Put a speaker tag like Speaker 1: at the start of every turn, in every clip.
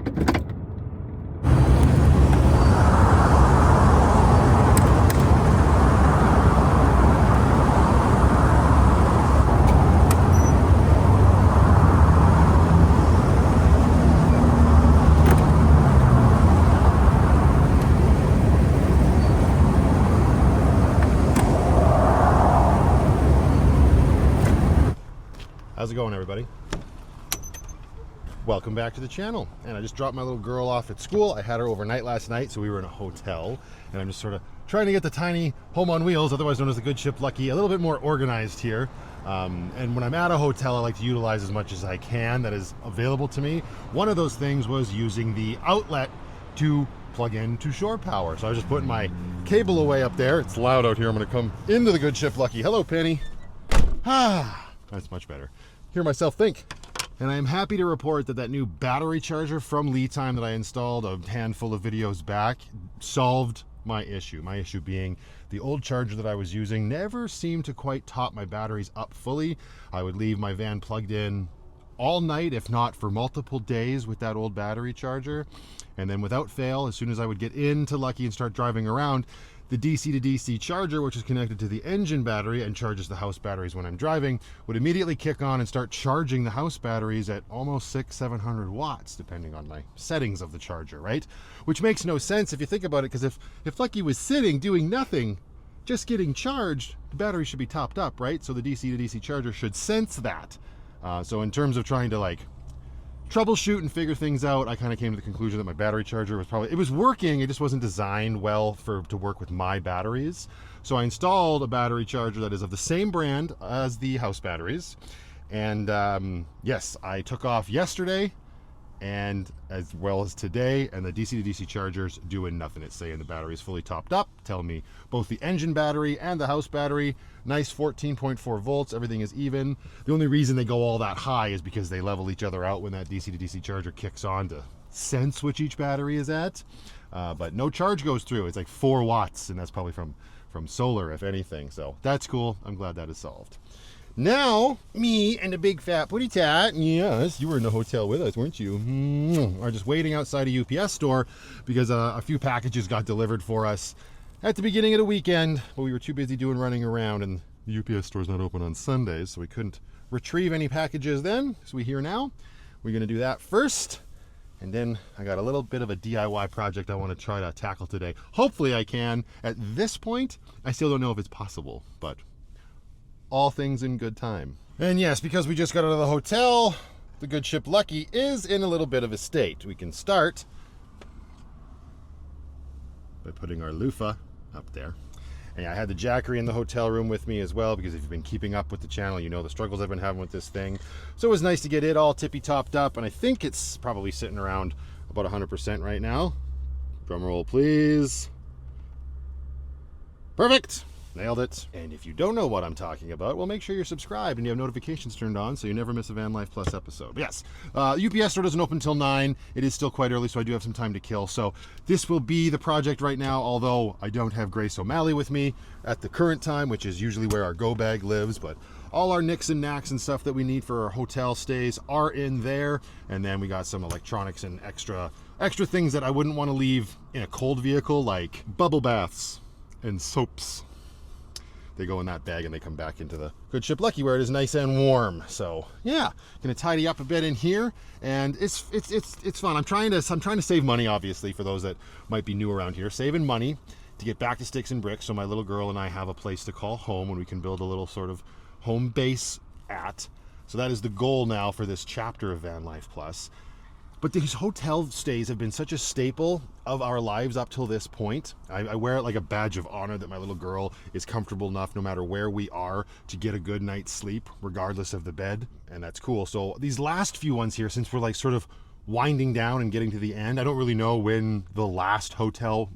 Speaker 1: How's it going, everybody? Welcome back to the channel. And I just dropped my little girl off at school. I had her overnight last night, so we were in a hotel, and I'm just sort of trying to get the tiny home on wheels, otherwise known as the Good Ship Lucky, a little bit more organized here. And when I'm at a hotel, I like to utilize as much as I can that is available to me. One of those things was using the outlet to plug into shore power. So I was just putting my cable away up there. It's loud out here. I'm going to come into the Good Ship Lucky. Hello, Penny. That's much better. Hear myself think. And I am happy to report that that new battery charger from VTOMAN that I installed a handful of videos back solved my issue. My issue being the old charger that I was using never seemed to quite top my batteries up fully. I would leave my van plugged in all night, if not for multiple days, with that old battery charger. And then without fail, as soon as I would get into Lucky and start driving around, the DC to DC charger, which is connected to the engine battery and charges the house batteries when I'm driving, would immediately kick on and start charging the house batteries at almost 600-700 watts, depending on my settings of the charger, right? Which makes no sense if you think about it, because if Lucky was sitting doing nothing, just getting charged, the battery should be topped up, right? So the DC to DC charger should sense that. So in terms of trying to like troubleshoot and figure things out, I kind of came to the conclusion that my battery charger was it was working, it just wasn't designed well to work with my batteries. So I installed a battery charger that is of the same brand as the house batteries. And yes, I took off yesterday and as well as today, and the DC to DC charger's doing nothing. It's saying the battery is fully topped up, telling me both the engine battery and the house battery, nice 14.4 volts, everything is even. The only reason they go all that high is because they level each other out when that DC to DC charger kicks on to sense which each battery is at. But no charge goes through. It's like 4 watts, and that's probably from solar, if anything. So that's cool. I'm glad that is solved. Now, me and the big fat putty tat, yes, you were in the hotel with us, weren't you? Are just waiting outside a UPS store because a few packages got delivered for us at the beginning of the weekend, but we were too busy running around, and the UPS store's not open on Sundays, so we couldn't retrieve any packages then. So we're here now. We're going to do that first, and then I got a little bit of a DIY project I want to try to tackle today. Hopefully I can. At this point, I still don't know if it's possible, but all things in good time. And yes, because we just got out of the hotel, the Good Ship Lucky is in a little bit of a state. We can start by putting our loofah up there. And I had the Jackery in the hotel room with me as well, because if you've been keeping up with the channel, you know the struggles I've been having with this thing. So it was nice to get it all tippy-topped up, and I think it's probably sitting around about 100% right now. Drum roll, please. Perfect. Nailed it. And if you don't know what I'm talking about, well, make sure you're subscribed and you have notifications turned on so you never miss a Van Life Plus episode. But yes, the UPS store doesn't open until 9. It is still quite early, so I do have some time to kill. So this will be the project right now, although I don't have Grace O'Malley with me at the current time, which is usually where our go bag lives. But all our nicks and knacks and stuff that we need for our hotel stays are in there. And then we got some electronics and extra things that I wouldn't want to leave in a cold vehicle, like bubble baths and soaps. They go in that bag and they come back into the Good Ship Lucky where it is nice and warm. So yeah, gonna tidy up a bit in here, and it's fun. I'm trying to save money, obviously, for those that might be new around here, saving money to get back to sticks and bricks so my little girl and I have a place to call home when we can build a little sort of home base at. So that is the goal now for this chapter of Van Life Plus. But these hotel stays have been such a staple of our lives up till this point. I wear it like a badge of honor that my little girl is comfortable enough, no matter where we are, to get a good night's sleep, regardless of the bed, and that's cool. So these last few ones here, since we're like sort of winding down and getting to the end, I don't really know when the last hotel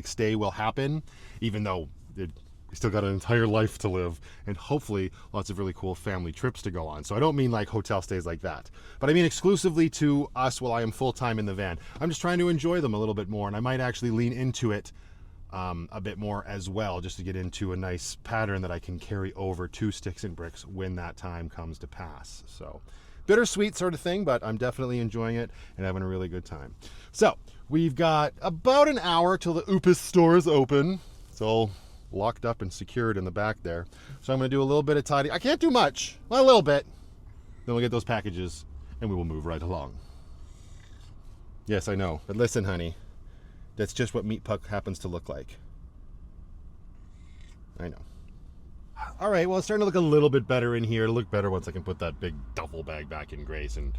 Speaker 1: stay will happen, even though we still got an entire life to live and hopefully lots of really cool family trips to go on. So I don't mean like hotel stays like that, but I mean exclusively to us while I am full-time in the van. I'm just trying to enjoy them a little bit more, and I might actually lean into it a bit more as well, just to get into a nice pattern that I can carry over to sticks and bricks when that time comes to pass. So bittersweet sort of thing, but I'm definitely enjoying it and having a really good time. So we've got about an hour till the Oopus store is open. It's all locked up and secured in the back there. So I'm going to do a little bit of tidying. I can't do much, well, a little bit. Then we'll get those packages and we will move right along. Yes, I know, but listen, honey, that's just what Meat Puck happens to look like. I know. All right, well, it's starting to look a little bit better in here. It'll look better once I can put that big duffel bag back in Grace and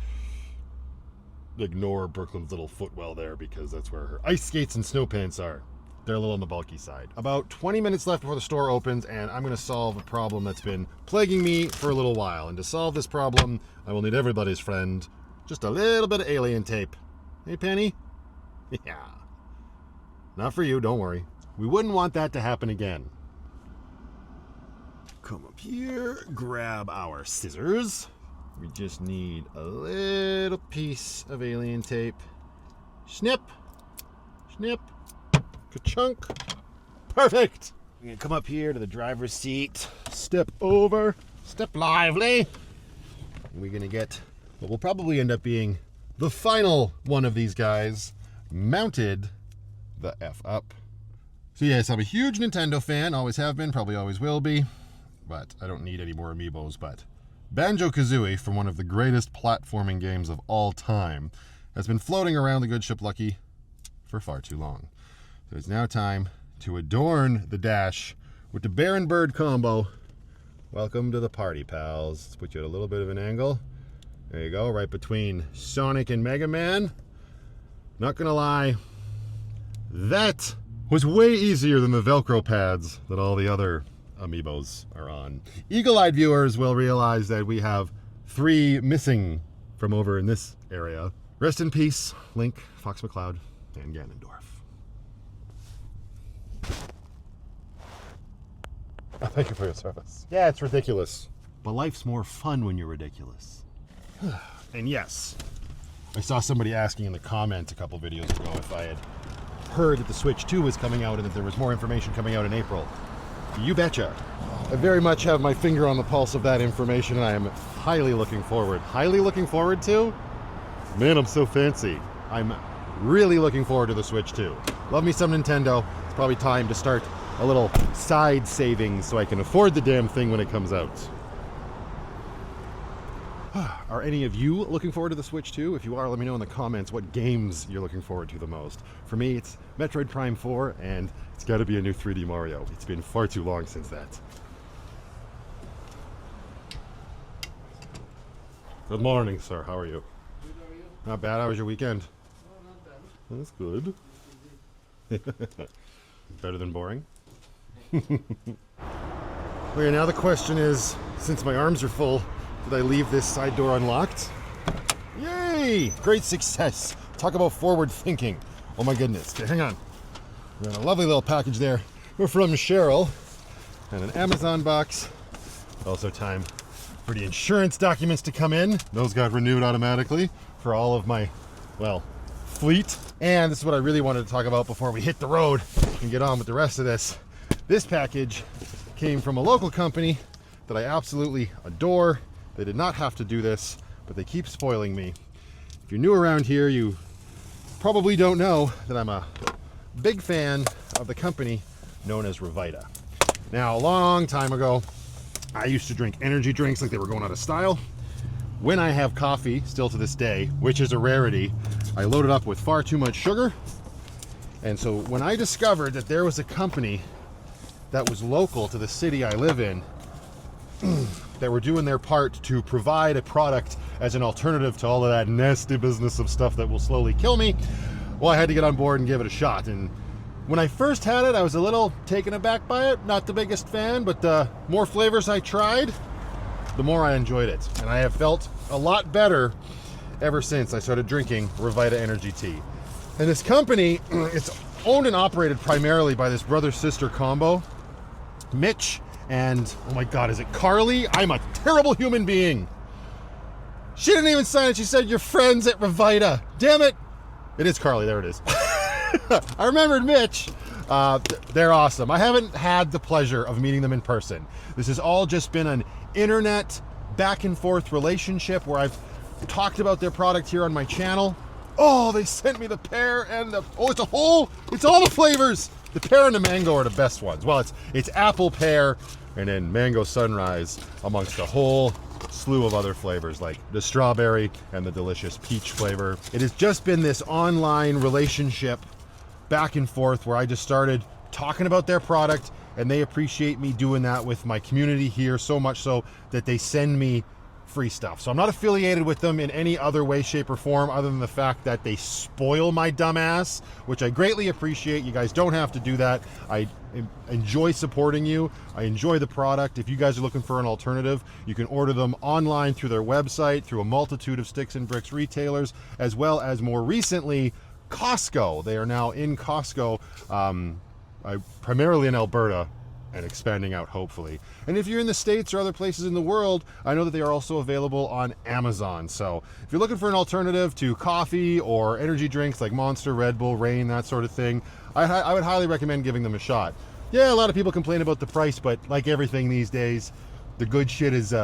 Speaker 1: ignore Brooklyn's little footwell there, because that's where her ice skates and snow pants are. They're a little on the bulky side. About 20 minutes left before the store opens, and I'm going to solve a problem that's been plaguing me for a little while. And to solve this problem, I will need everybody's friend, just a little bit of alien tape. Hey, Penny? Yeah. Not for you, don't worry. We wouldn't want that to happen again. Come up here, grab our scissors. We just need a little piece of alien tape. Snip, snip, ka-chunk. Perfect. We're gonna come up here to the driver's seat, step over, step lively. We're gonna get what will probably end up being the final one of these guys mounted the F up. So yes, I'm a huge Nintendo fan, always have been, probably always will be. But I don't need any more amiibos. But Banjo-Kazooie, from one of the greatest platforming games of all time, has been floating around the good ship Lucky for far too long. So it's now time to adorn the dash with the Bear and Bird combo. Welcome to the party, pals. Let's put you at a little bit of an angle. There you go, right between Sonic and Mega Man. Not gonna lie, that was way easier than the Velcro pads that all the other amiibos are on. Eagle-eyed viewers will realize that we have 3 missing from over in this area. Rest in peace, Link, Fox McCloud, and Ganondorf. Oh, thank you for your service. Yeah, it's ridiculous. But life's more fun when you're ridiculous. And yes, I saw somebody asking in the comments a couple videos ago if I had heard that the Switch 2 was coming out and that there was more information coming out in April. You betcha. I very much have my finger on the pulse of that information, and I am highly looking forward. Highly looking forward to? Man, I'm so fancy. I'm really looking forward to the Switch 2. Love me some Nintendo. It's probably time to start a little side savings so I can afford the damn thing when it comes out. Are any of you looking forward to the Switch 2? If you are, let me know in the comments what games you're looking forward to the most. For me, it's Metroid Prime 4, and it's got to be a new 3D Mario. It's been far too long since that. Good morning, sir. How are you?
Speaker 2: Good, how are you?
Speaker 1: Not bad. How was your weekend?
Speaker 2: Oh, not bad.
Speaker 1: That's good. Better than boring? Okay, now the question is, since my arms are full, did I leave this side door unlocked? Yay! Great success. Talk about forward thinking. Oh my goodness. Okay, hang on. We got a lovely little package there. We're from Cheryl. And an Amazon box. Also time for the insurance documents to come in. Those got renewed automatically for all of my, well, fleet. And this is what I really wanted to talk about before we hit the road and get on with the rest of this. This package came from a local company that I absolutely adore. They did not have to do this, but they keep spoiling me. If you're new around here, you probably don't know that I'm a big fan of the company known as Revita. Now, a long time ago, I used to drink energy drinks like they were going out of style. When I have coffee, still to this day, which is a rarity, I load it up with far too much sugar. And so when I discovered that there was a company that was local to the city I live in, that were doing their part to provide a product as an alternative to all of that nasty business of stuff that will slowly kill me, well, I had to get on board and give it a shot. And when I first had it, I was a little taken aback by it. Not the biggest fan, but the more flavors I tried, the more I enjoyed it. And I have felt a lot better ever since I started drinking Revita Energy Tea. And this company, it's owned and operated primarily by this brother-sister combo, Mitch and, oh my God, is it Carly? I'm a terrible human being. She didn't even sign it. She said, "You're friends at Revita." Damn it. It is Carly. There it is. I remembered Mitch. They're awesome. I haven't had the pleasure of meeting them in person. This has all just been an internet back and forth relationship where I've talked about their product here on my channel. Oh, they sent me the pear and the, oh, it's all the flavors. The pear and the mango are the best ones. Well, it's apple pear and then mango sunrise amongst a whole slew of other flavors like the strawberry and the delicious peach flavor. It has just been this online relationship back and forth where I just started talking about their product, and they appreciate me doing that with my community here, so much so that they send me free stuff. So I'm not affiliated with them in any other way, shape, or form other than the fact that they spoil my dumb ass, which I greatly appreciate. You guys don't have to do that. I enjoy supporting you. I enjoy the product. If you guys are looking for an alternative, you can order them online through their website, through a multitude of sticks and bricks retailers, as well as more recently, Costco. They are now in Costco, primarily in Alberta, and expanding out, hopefully. And if you're in the States or other places in the world, I know that they are also available on Amazon. So if you're looking for an alternative to coffee or energy drinks like Monster, Red Bull, Reign, that sort of thing, I would highly recommend giving them a shot. Yeah, a lot of people complain about the price, but like everything these days, the good shit is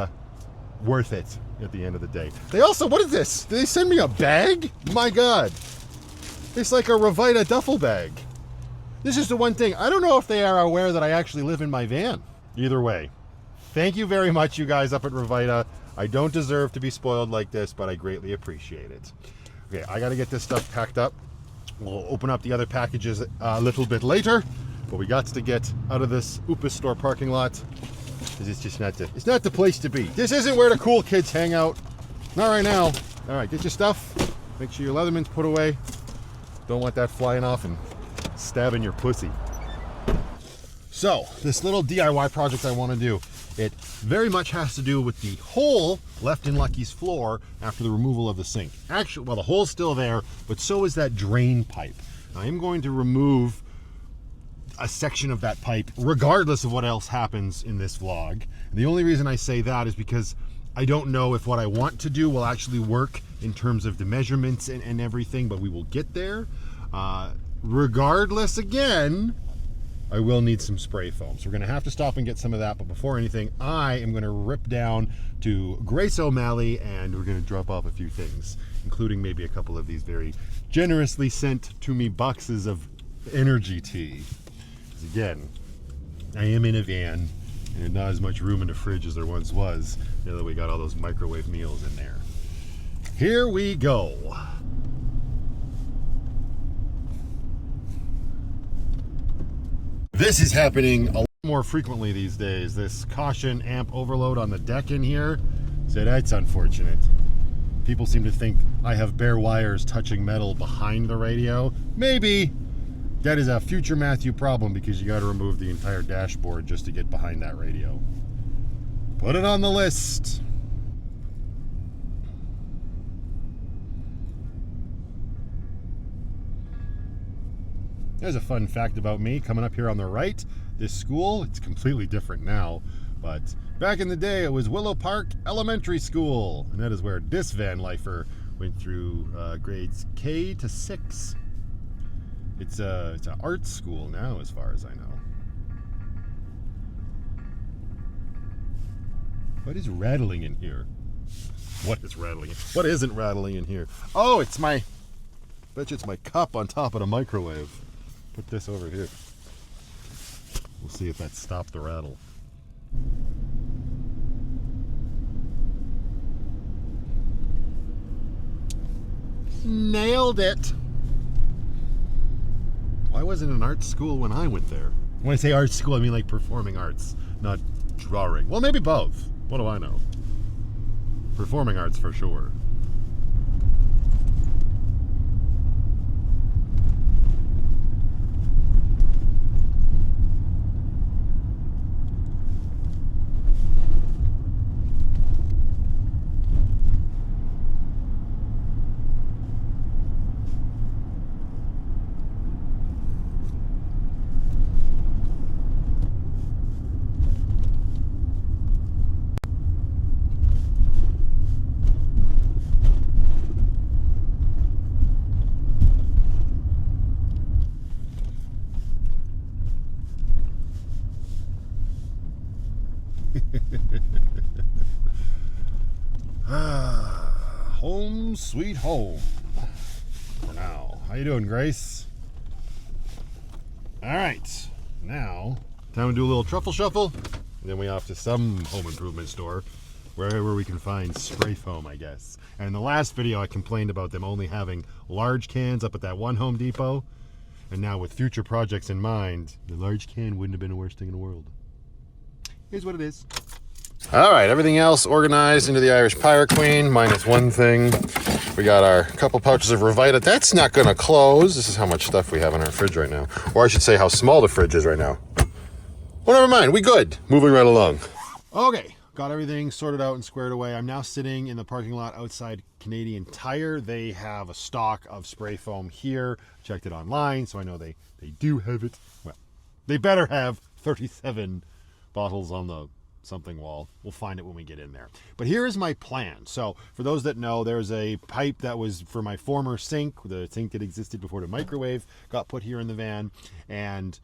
Speaker 1: worth it at the end of the day. They also, what is this? Did they send me a bag? My God. It's like a Revita duffel bag. This is the one thing. I don't know if they are aware that I actually live in my van. Either way, thank you very much, you guys up at Revita. I don't deserve to be spoiled like this, but I greatly appreciate it. Okay, I got to get this stuff packed up. We'll open up the other packages a little bit later, but we got to get out of this Upas store parking lot because it's just it's not the place to be. This isn't where the cool kids hang out. Not right now. All right, get your stuff. Make sure your Leatherman's put away. Don't want that flying off and stabbing your pussy. So this little DIY project I want to do, it very much has to do with the hole left in Lucky's floor after the removal of the sink. Actually, well, the hole's still there, but so is that drain pipe. I am going to remove a section of that pipe regardless of what else happens in this vlog. And the only reason I say that is because I don't know if what I want to do will actually work in terms of the measurements and everything, but we will get there. Regardless, again, I will need some spray foam. So we're going to have to stop and get some of that. But before anything, I am going to rip down to Grace O'Malley and we're going to drop off a few things, including maybe a couple of these very generously sent to me boxes of energy tea. Because again, I am in a van and there's not as much room in the fridge as there once was now that we got all those microwave meals in there. Here we go. This is happening a lot more frequently these days. This caution amp overload on the deck in here. So that's unfortunate. People seem to think I have bare wires touching metal behind the radio. Maybe. That is a future Matthew problem because you got to remove the entire dashboard just to get behind that radio. Put it on the list. There's a fun fact about me coming up here on the right. This school, it's completely different now, but back in the day it was Willow Park Elementary School, and that is where this van lifer went through grades K to 6. It's an art school now, as far as I know. What is rattling in here? What is rattling? What isn't rattling in here? Oh, it's my, bet you it's my cup on top of the microwave. Put this over here. We'll see if that stopped the rattle. Nailed it. Why wasn't it an art school when I went there? When I say art school, I mean like performing arts, not drawing. Well, maybe both. What do I know? Performing arts for sure. sweet home for now. How you doing, Grace? All right, now time to do a little truffle shuffle. Then we off to some home improvement store, wherever we can find spray foam, I guess. And in the last video, I complained about them only having large cans up at that one Home Depot. And now with future projects in mind, the large can wouldn't have been the worst thing in the world. Here's what it is. All right, everything else organized into the Irish Pirate Queen, minus one thing. We got our couple pouches of Revita. That's not gonna close. This is how much stuff we have in our fridge right now. Or I should say how small the fridge is right now. Well, never mind, we good. Moving right along. Okay, got everything sorted out and squared away. I'm now sitting in the parking lot outside Canadian Tire. They have a stock of spray foam here. Checked it online, so I know they do have it. Well, they better have 37 bottles on the something wall. We'll find it when we get in there. But here is my plan. So for those that know, there's a pipe that was for my former sink. The sink that existed before the microwave got put here in the van. And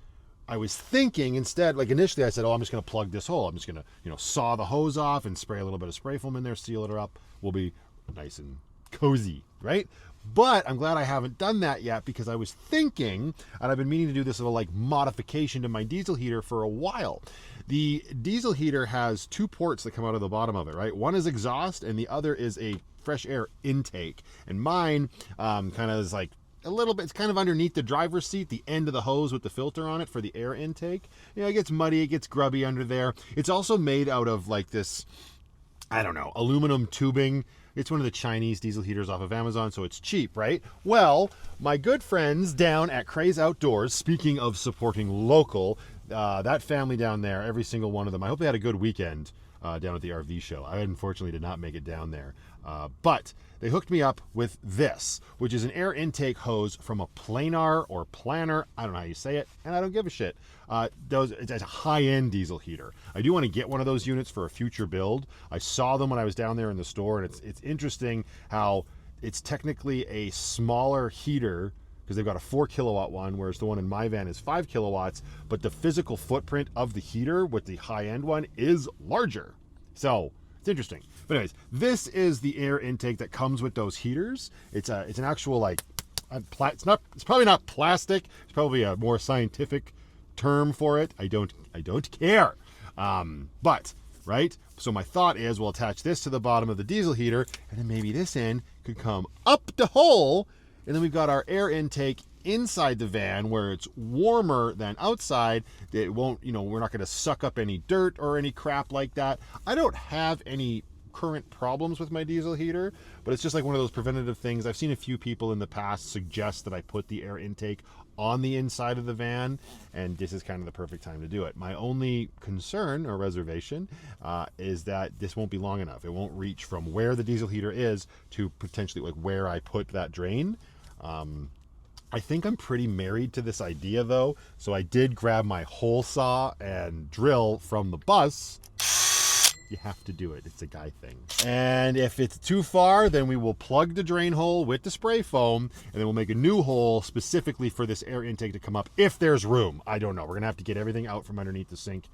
Speaker 1: I was thinking instead, like initially I said, oh, I'm just going to plug this hole. I'm just going to, saw the hose off and spray a little bit of spray foam in there, seal it up. We'll be nice and cozy, right? But I'm glad I haven't done that yet because I was thinking, and I've been meaning to do this little like modification to my diesel heater for a while. The diesel heater has two ports that come out of the bottom of it, right? One is exhaust and the other is a fresh air intake. And mine kind of is like a little bit, it's kind of underneath the driver's seat, the end of the hose with the filter on it for the air intake. It gets muddy, it gets grubby under there. It's also made out of like this, I don't know, aluminum tubing. It's one of the Chinese diesel heaters off of Amazon, so it's cheap, right? Well, my good friends down at Craze Outdoors, speaking of supporting local, that family down there, every single one of them, I hope they had a good weekend down at the RV show. I unfortunately did not make it down there. But they hooked me up with this, which is an air intake hose from a planar or planner. I don't know how you say it, and I don't give a shit. It's a high-end diesel heater. I do want to get one of those units for a future build. I saw them when I was down there in the store, and it's interesting how it's technically a smaller heater because they've got a 4 kilowatt one, whereas the one in my van is 5 kilowatts, but the physical footprint of the heater with the high-end one is larger. So it's interesting. But anyways, this is the air intake that comes with those heaters. It's an actual like, it's probably not plastic. It's probably a more scientific term for it. I don't care. But right. So my thought is we'll attach this to the bottom of the diesel heater, and then maybe this end could come up the hole, and then we've got our air intake inside the van where it's warmer than outside. It won't, we're not going to suck up any dirt or any crap like that. I don't have any current problems with my diesel heater, but it's just like one of those preventative things. I've seen a few people in the past suggest that I put the air intake on the inside of the van, and this is kind of the perfect time to do it. My only concern or reservation is that this won't be long enough. It won't reach from where the diesel heater is to potentially like where I put that drain. I think I'm pretty married to this idea though, so I did grab my hole saw and drill from the bus. You have to do it. It's a guy thing. And if it's too far, then we will plug the drain hole with the spray foam, and then we'll make a new hole specifically for this air intake to come up if there's room. I don't know. We're going to have to get everything out from underneath the sink.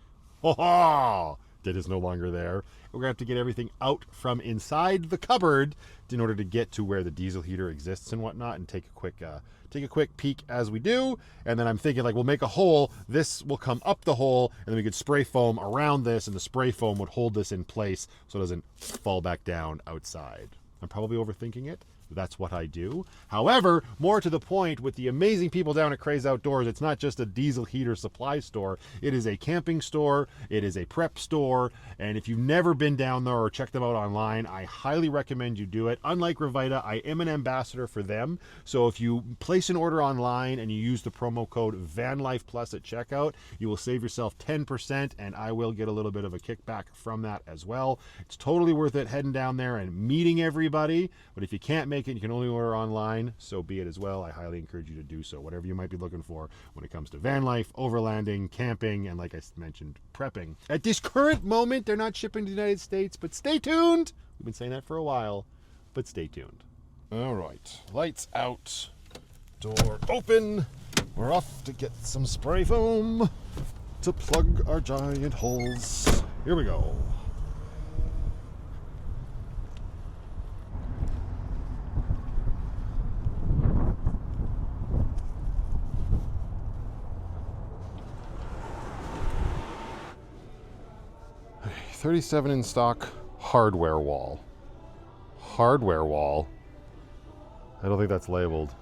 Speaker 1: Oh, that is no longer there. We're going to have to get everything out from inside the cupboard in order to get to where the diesel heater exists and whatnot, and take a quick peek as we do. And then I'm thinking like we'll make a hole, this will come up the hole, and then we could spray foam around this, and the spray foam would hold this in place so it doesn't fall back down outside. I'm probably overthinking it. That's what I do. However, more to the point, with the amazing people down at Craze Outdoors, it's not just a diesel heater supply store. It is a camping store. It is a prep store. And if you've never been down there or checked them out online, I highly recommend you do it. Unlike Revita, I am an ambassador for them. So if you place an order online and you use the promo code VanLife Plus at checkout, you will save yourself 10%, and I will get a little bit of a kickback from that as well. It's totally worth it heading down there and meeting everybody. But if you can't make it, you can only order online, so be it as well. I highly encourage you to do so, whatever you might be looking for when it comes to van life, overlanding, camping, and like I mentioned, prepping. At this current moment, they're not shipping to the United States, but stay tuned. We've been saying that for a while, but stay tuned. All right, lights out, door open. We're off to get some spray foam to plug our giant holes. Here we go. 37 in stock hardware wall. Hardware wall. I don't think that's labeled.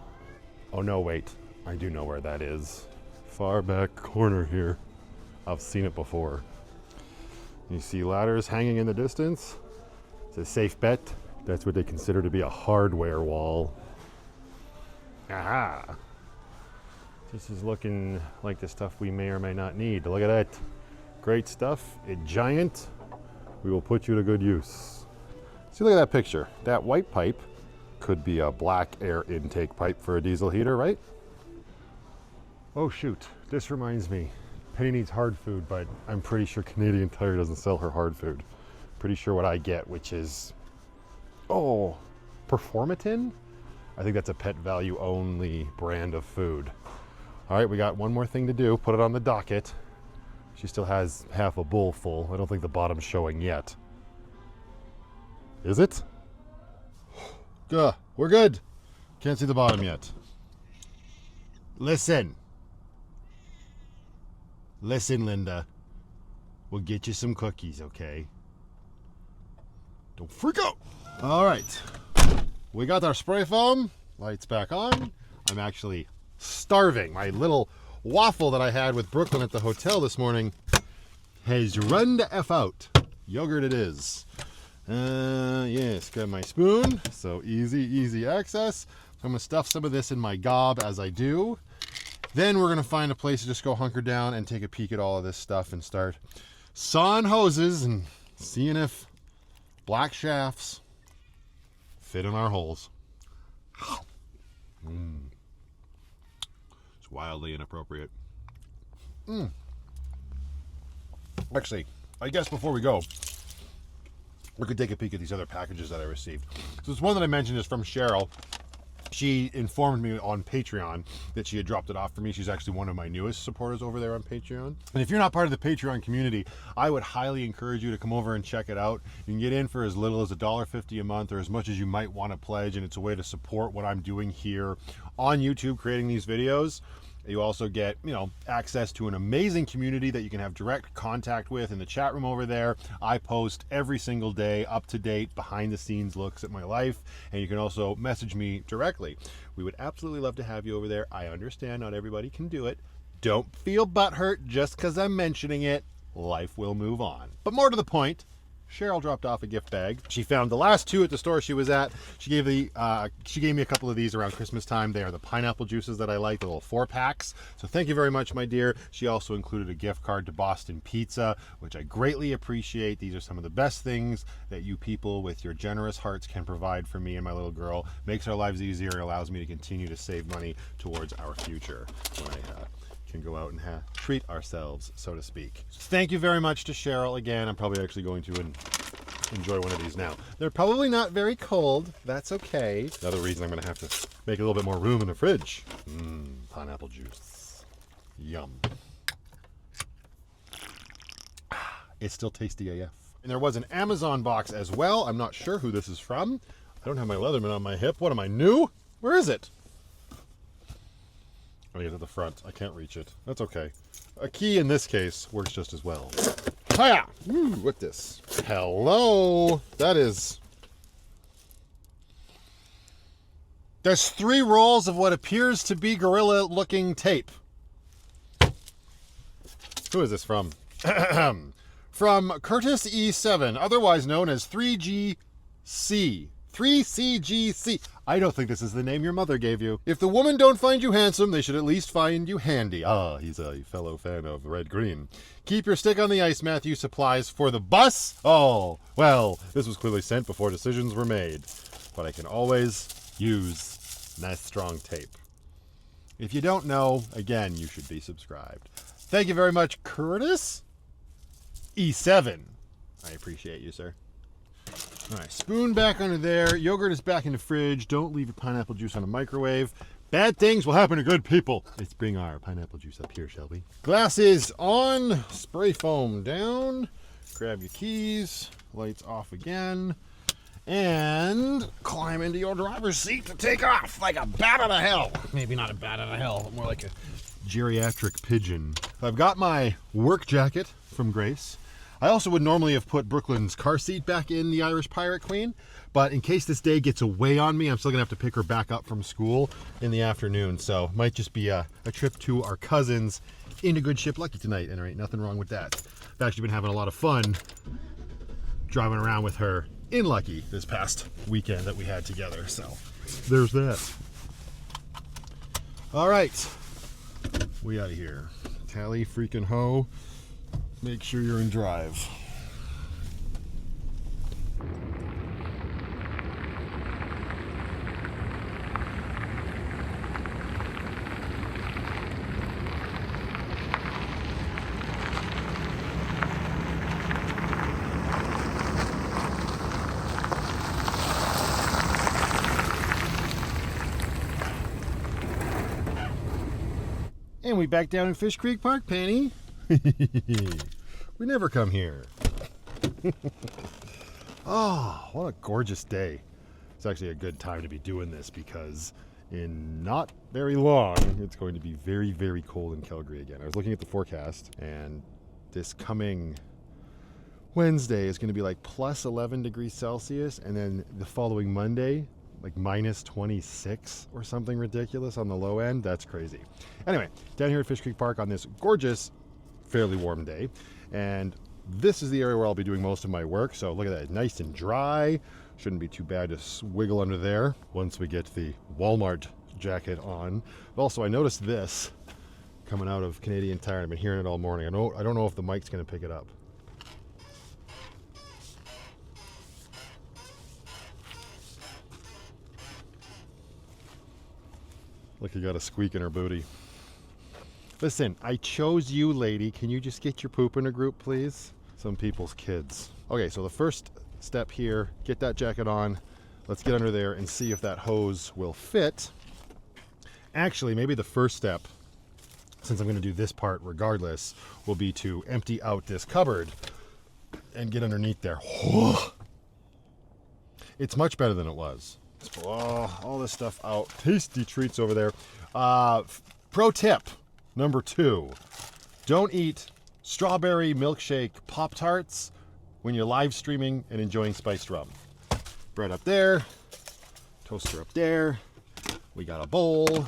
Speaker 1: Oh no, wait. I do know where that is. Far back corner here. I've seen it before. You see ladders hanging in the distance? It's a safe bet. That's what they consider to be a hardware wall. Aha! This is looking like the stuff we may or may not need. Look at that. Great stuff. It's giant. We will put you to good use. See, look at that picture. That white pipe could be a black air intake pipe for a diesel heater, right? Oh shoot, this reminds me. Penny needs hard food, but I'm pretty sure Canadian Tire doesn't sell her hard food. Pretty sure what I get, which is, oh, Performatin? I think that's a Pet Value only brand of food. All right, we got one more thing to do. Put it on the docket. She still has half a bowl full. I don't think the bottom's showing yet. Is it? We're good. Can't see the bottom yet. Listen. Listen, Linda. We'll get you some cookies, okay? Don't freak out. All right. We got our spray foam. Lights back on. I'm actually starving. My little waffle that I had with Brooklyn at the hotel this morning has run the F out. Yogurt it is. Yes, grab my spoon. So easy access. I'm gonna stuff some of this in my gob as I do. Then we're gonna find a place to just go hunker down and take a peek at all of this stuff and start sawing hoses and seeing if black shafts fit in our holes. It's wildly inappropriate. Actually, I guess before we go, we could take a peek at these other packages that I received. So this one that I mentioned is from Cheryl. She informed me on Patreon that she had dropped it off for me. She's actually one of my newest supporters over there on Patreon. And if you're not part of the Patreon community, I would highly encourage you to come over and check it out. You can get in for as little as $1.50 a month or as much as you might want to pledge, and it's a way to support what I'm doing here on YouTube, creating these videos. You also get, access to an amazing community that you can have direct contact with in the chat room over there. I post every single day, up to date, behind the scenes looks at my life, and you can also message me directly. We would absolutely love to have you over there. I understand not everybody can do it. Don't feel butthurt just because I'm mentioning it. Life will move on. But more to the point, Cheryl dropped off a gift bag. She found the last two at the store she was at. She gave me a couple of these around Christmas time. They are the pineapple juices that I like, the little 4-packs. So thank you very much, my dear. She also included a gift card to Boston Pizza, which I greatly appreciate. These are some of the best things that you people with your generous hearts can provide for me and my little girl. Makes our lives easier and allows me to continue to save money towards our future when I can go out and treat ourselves, so to speak. Thank you very much to Cheryl again. I'm probably actually going to enjoy one of these now. They're probably not very cold. That's okay. Another reason I'm going to have to make a little bit more room in the fridge. Pineapple juice. Yum. It's still tasty AF. And there was an Amazon box as well. I'm not sure who this is from. I don't have my Leatherman on my hip. What am I, new? Where is it? I'm gonna get to the front. I can't reach it. That's okay. A key in this case works just as well. Hiya! What's this? Hello! There's 3 rolls of what appears to be gorilla-looking tape. Who is this from? From Curtis E7, otherwise known as 3GC. 3CGC. I don't think this is the name your mother gave you. If the woman don't find you handsome, they should at least find you handy. Ah, he's a fellow fan of Red Green. Keep your stick on the ice, Matthew. Supplies for the bus? Oh, well, this was clearly sent before decisions were made. But I can always use nice strong tape. If you don't know, again, you should be subscribed. Thank you very much, Curtis E7. I appreciate you, sir. All right, spoon back under there. Yogurt is back in the fridge. Don't leave your pineapple juice on a microwave. Bad things will happen to good people. Let's bring our pineapple juice up here, shall we? Glasses on, spray foam down. Grab your keys, lights off again, and climb into your driver's seat to take off like a bat out of hell. Maybe not a bat out of hell, but more like a geriatric pigeon. I've got my work jacket from Grace. I also would normally have put Brooklyn's car seat back in the Irish Pirate Queen, but in case this day gets away on me, I'm still gonna have to pick her back up from school in the afternoon. So might just be a trip to our cousins into Good Ship Lucky tonight, and there ain't nothing wrong with that. I've actually been having a lot of fun driving around with her in Lucky this past weekend that we had together. So there's that. All right, we out of here. Tally freaking ho. Make sure you're in drive. And we back down in Fish Creek Park, Penny. We never come here. Oh, what a gorgeous day. It's actually a good time to be doing this because in not very long, it's going to be very, very cold in Calgary again. I was looking at the forecast, and this coming Wednesday is going to be like plus 11 degrees Celsius, and then the following Monday, like minus 26 or something ridiculous on the low end. That's crazy. Anyway, down here at Fish Creek Park on this gorgeous, fairly warm day, and this is the area where I'll be doing most of my work. So look at that, nice and dry. Shouldn't be too bad to wiggle under there once we get the Walmart jacket on. But also, I noticed this coming out of Canadian Tire. I've been hearing it all morning. I don't know if the mic's going to pick it up. Look, you got a squeak in her booty. Listen, I chose you, lady. Can you just get your poop in a group, please? Some people's kids. Okay, so the first step here, get that jacket on. Let's get under there and see if that hose will fit. Actually, maybe the first step, since I'm going to do this part regardless, will be to empty out this cupboard and get underneath there. It's much better than it was. Let's pull all this stuff out. Tasty treats over there. Pro tip number 2. Don't eat strawberry milkshake Pop-Tarts when you're live streaming and enjoying spiced rum. Bread up there. Toaster up there. We got a bowl.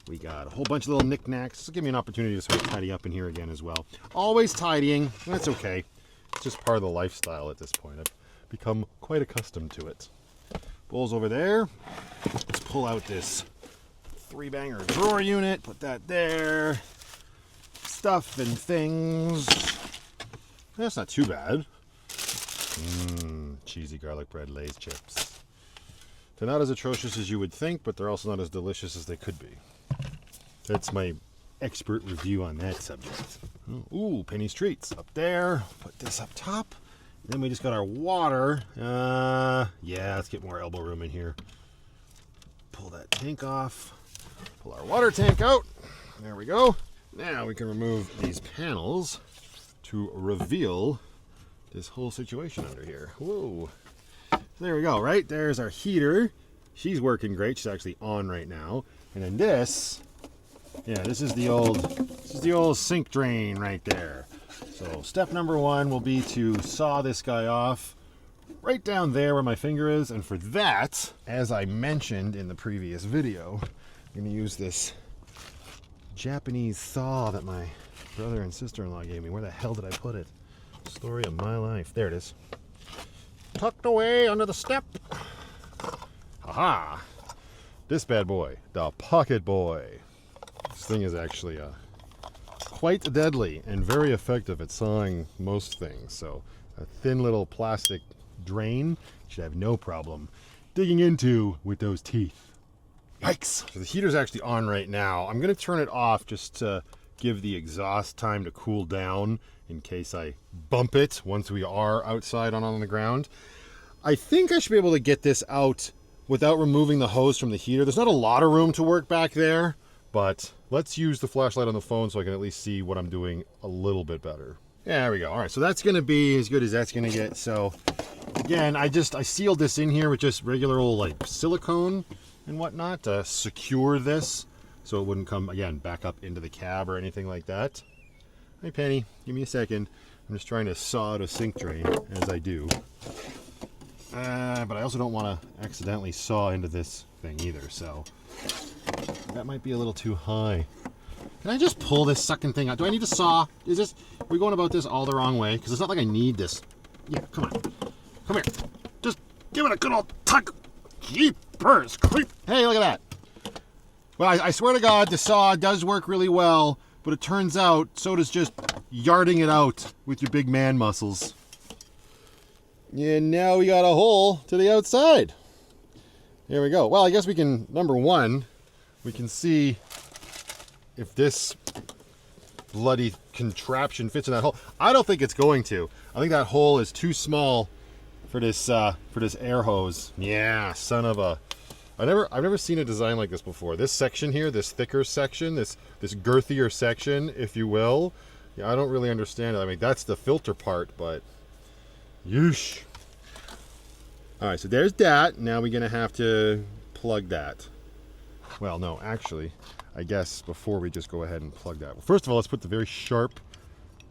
Speaker 1: We got a whole bunch of little knickknacks. This will give me an opportunity to sort of tidy up in here again as well. Always tidying. That's okay. It's just part of the lifestyle at this point. I've become quite accustomed to it. Bowl's over there. Let's pull out this 3-banger drawer unit. Put that there. Stuff and things. That's not too bad. Cheesy garlic bread Lay's chips. They're not as atrocious as you would think, but they're also not as delicious as they could be. That's my expert review on that subject. Ooh, Penny's Treats up there. Put this up top. Then we just got our water. Yeah, let's get more elbow room in here. Pull that tank off. Pull our water tank out. There we go. Now we can remove these panels to reveal this whole situation under here. Whoa. So there we go, right? There's our heater. She's working great. She's actually on right now. And then this, yeah, this is the old sink drain right there. So step number 1 will be to saw this guy off right down there where my finger is. And for that, as I mentioned in the previous video, I'm going to use this Japanese saw that my brother and sister-in-law gave me. Where the hell did I put it? Story of my life. There it is. Tucked away under the step. Haha. This bad boy, the Pocket Boy. This thing is actually quite deadly and very effective at sawing most things. So a thin little plastic drain should have no problem digging into with those teeth. Yikes! So the heater's actually on right now. I'm going to turn it off just to give the exhaust time to cool down in case I bump it once we are outside on the ground. I think I should be able to get this out without removing the hose from the heater. There's not a lot of room to work back there, but let's use the flashlight on the phone so I can at least see what I'm doing a little bit better. Yeah, there we go. All right, so that's going to be as good as that's going to get. So again, I sealed this in here with just regular old like silicone and whatnot to secure this so it wouldn't come again back up into the cab or anything like that. Hey Penny, give me a second. I'm just trying to saw out a sink drain as I do. But I also don't want to accidentally saw into this thing either, so that might be a little too high. Can I just pull this sucking thing out? Do I need to saw? Are we going about this all the wrong way? Because it's not like I need this. Yeah, come on. Come here. Just give it a good old tug. Jeepers creep. Hey, look at that. Well, I swear to God, the saw does work really well, but it turns out so does just yarding it out with your big man muscles. And now we got a hole to the outside. There we go. Well, I guess we can, number one, we can see if this bloody contraption fits in that hole. I don't think it's going to. I think that hole is too small for this air hose. Yeah, son of a... I've never seen a design like this before. This section here, this thicker section, this girthier section, if you will. Yeah, I don't really understand it. I mean, that's the filter part, but yeesh. All right, so there's that. Now we're gonna have to plug that. Well, no, actually, I guess before we just go ahead and plug that. Well, first of all, let's put the very sharp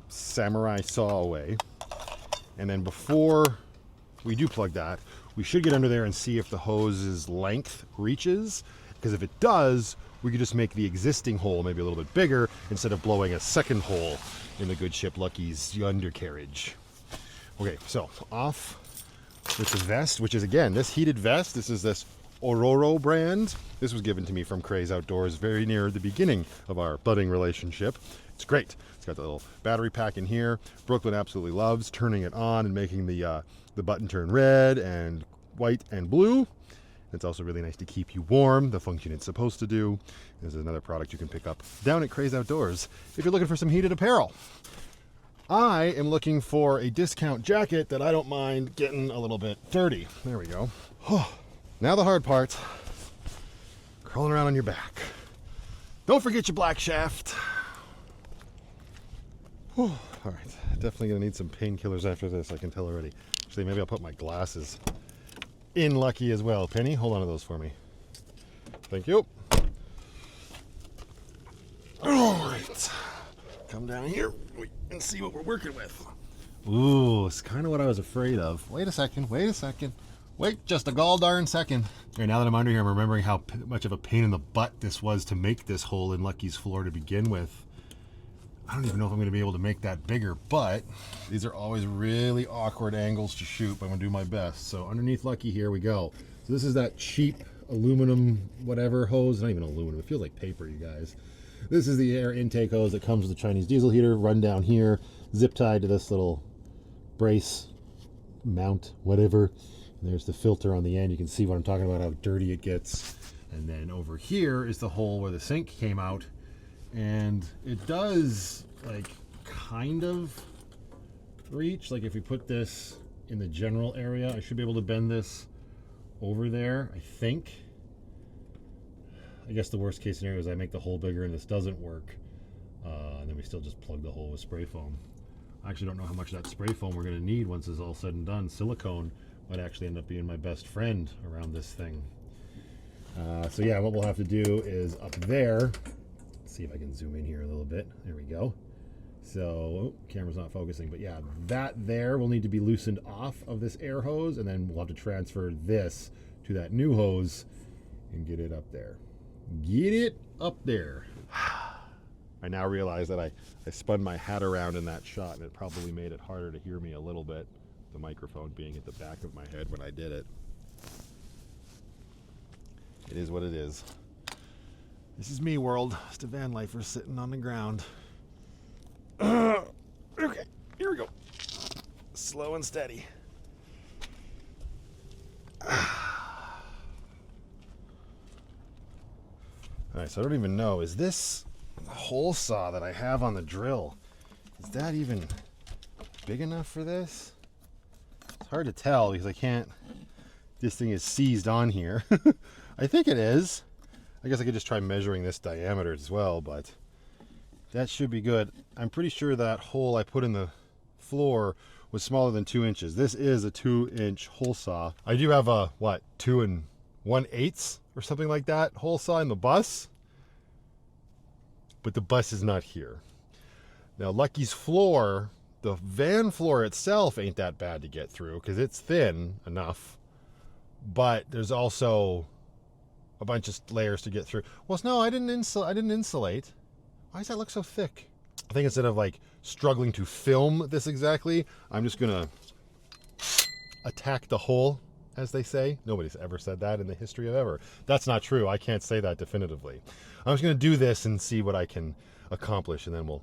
Speaker 1: samurai saw away. And then before we do plug that, we should get under there and see if the hose's length reaches. Because if it does, we could just make the existing hole maybe a little bit bigger instead of blowing a second hole in the good ship Lucky's undercarriage. Okay, so off with the vest, which is, again, this heated vest. This is this Ororo brand. This was given to me from Craze Outdoors very near the beginning of our budding relationship. It's great. It's got the little battery pack in here. Brooklyn absolutely loves turning it on and making the button turn red and white and blue. It's also really nice to keep you warm, the function it's supposed to do. This is another product you can pick up down at Craze Outdoors if you're looking for some heated apparel. I am looking for a discount jacket that I don't mind getting a little bit dirty. There we go. Now the hard part, crawling around on your back. Don't forget your black shaft. All right, definitely gonna need some painkillers after this, I can tell already. Actually, maybe I'll put my glasses in Lucky as well. Penny, hold on to those for me. Thank you. All right, come down here and see what we're working with. Ooh, it's kind of what I was afraid of. Wait a second, wait just a gall darn second. Okay, now that I'm under here, I'm remembering how much of a pain in the butt this was to make this hole in Lucky's floor to begin with. I don't even know if I'm going to be able to make that bigger, but these are always really awkward angles to shoot, but I'm going to do my best. So underneath Lucky, here we go. So this is that cheap aluminum whatever hose. Not even aluminum, it feels like paper, you guys. This is the air intake hose that comes with the Chinese diesel heater, run down here, zip tied to this little brace, mount, whatever. And there's the filter on the end. You can see what I'm talking about, how dirty it gets. And then over here is the hole where the sink came out. And it does, like, kind of reach. Like, if we put this in the general area, I should be able to bend this over there, I think. I guess the worst case scenario is I make the hole bigger and this doesn't work. And then we still just plug the hole with spray foam. I actually don't know how much of that spray foam we're going to need once it's all said and done. Silicone might actually end up being my best friend around this thing. So yeah, what we'll have to do is up there. Let's see if I can zoom in here a little bit. There we go. So, camera's not focusing, but yeah, that there will need to be loosened off of this air hose, and then we'll have to transfer this to that new hose and get it up there. Get it up there. I now realize that I spun my hat around in that shot, and it probably made it harder to hear me a little bit, the microphone being at the back of my head when I did it. It is what it is. This is me, world. Just a van lifer sitting on the ground. Okay, here we go. Slow and steady. Alright, so I don't even know. Is this hole saw that I have on the drill, is that even big enough for this? It's hard to tell because I can't... This thing is seized on here. I think it is. I guess I could just try measuring this diameter as well, but that should be good. I'm pretty sure that hole I put in the floor was smaller than 2 inches. This is a 2-inch hole saw. I do have a, what, 2 1/8 or something like that hole saw in the bus, but the bus is not here. Now Lucky's floor The van floor itself ain't that bad to get through because it's thin enough, but there's also a bunch of layers to get through. Well, no, I didn't insulate. Why does that look so thick? I think instead of like struggling to film this exactly, I'm just gonna attack the hole, as they say. Nobody's ever said that in the history of ever. That's not true. I can't say that definitively. I'm just gonna do this and see what I can accomplish, and then we'll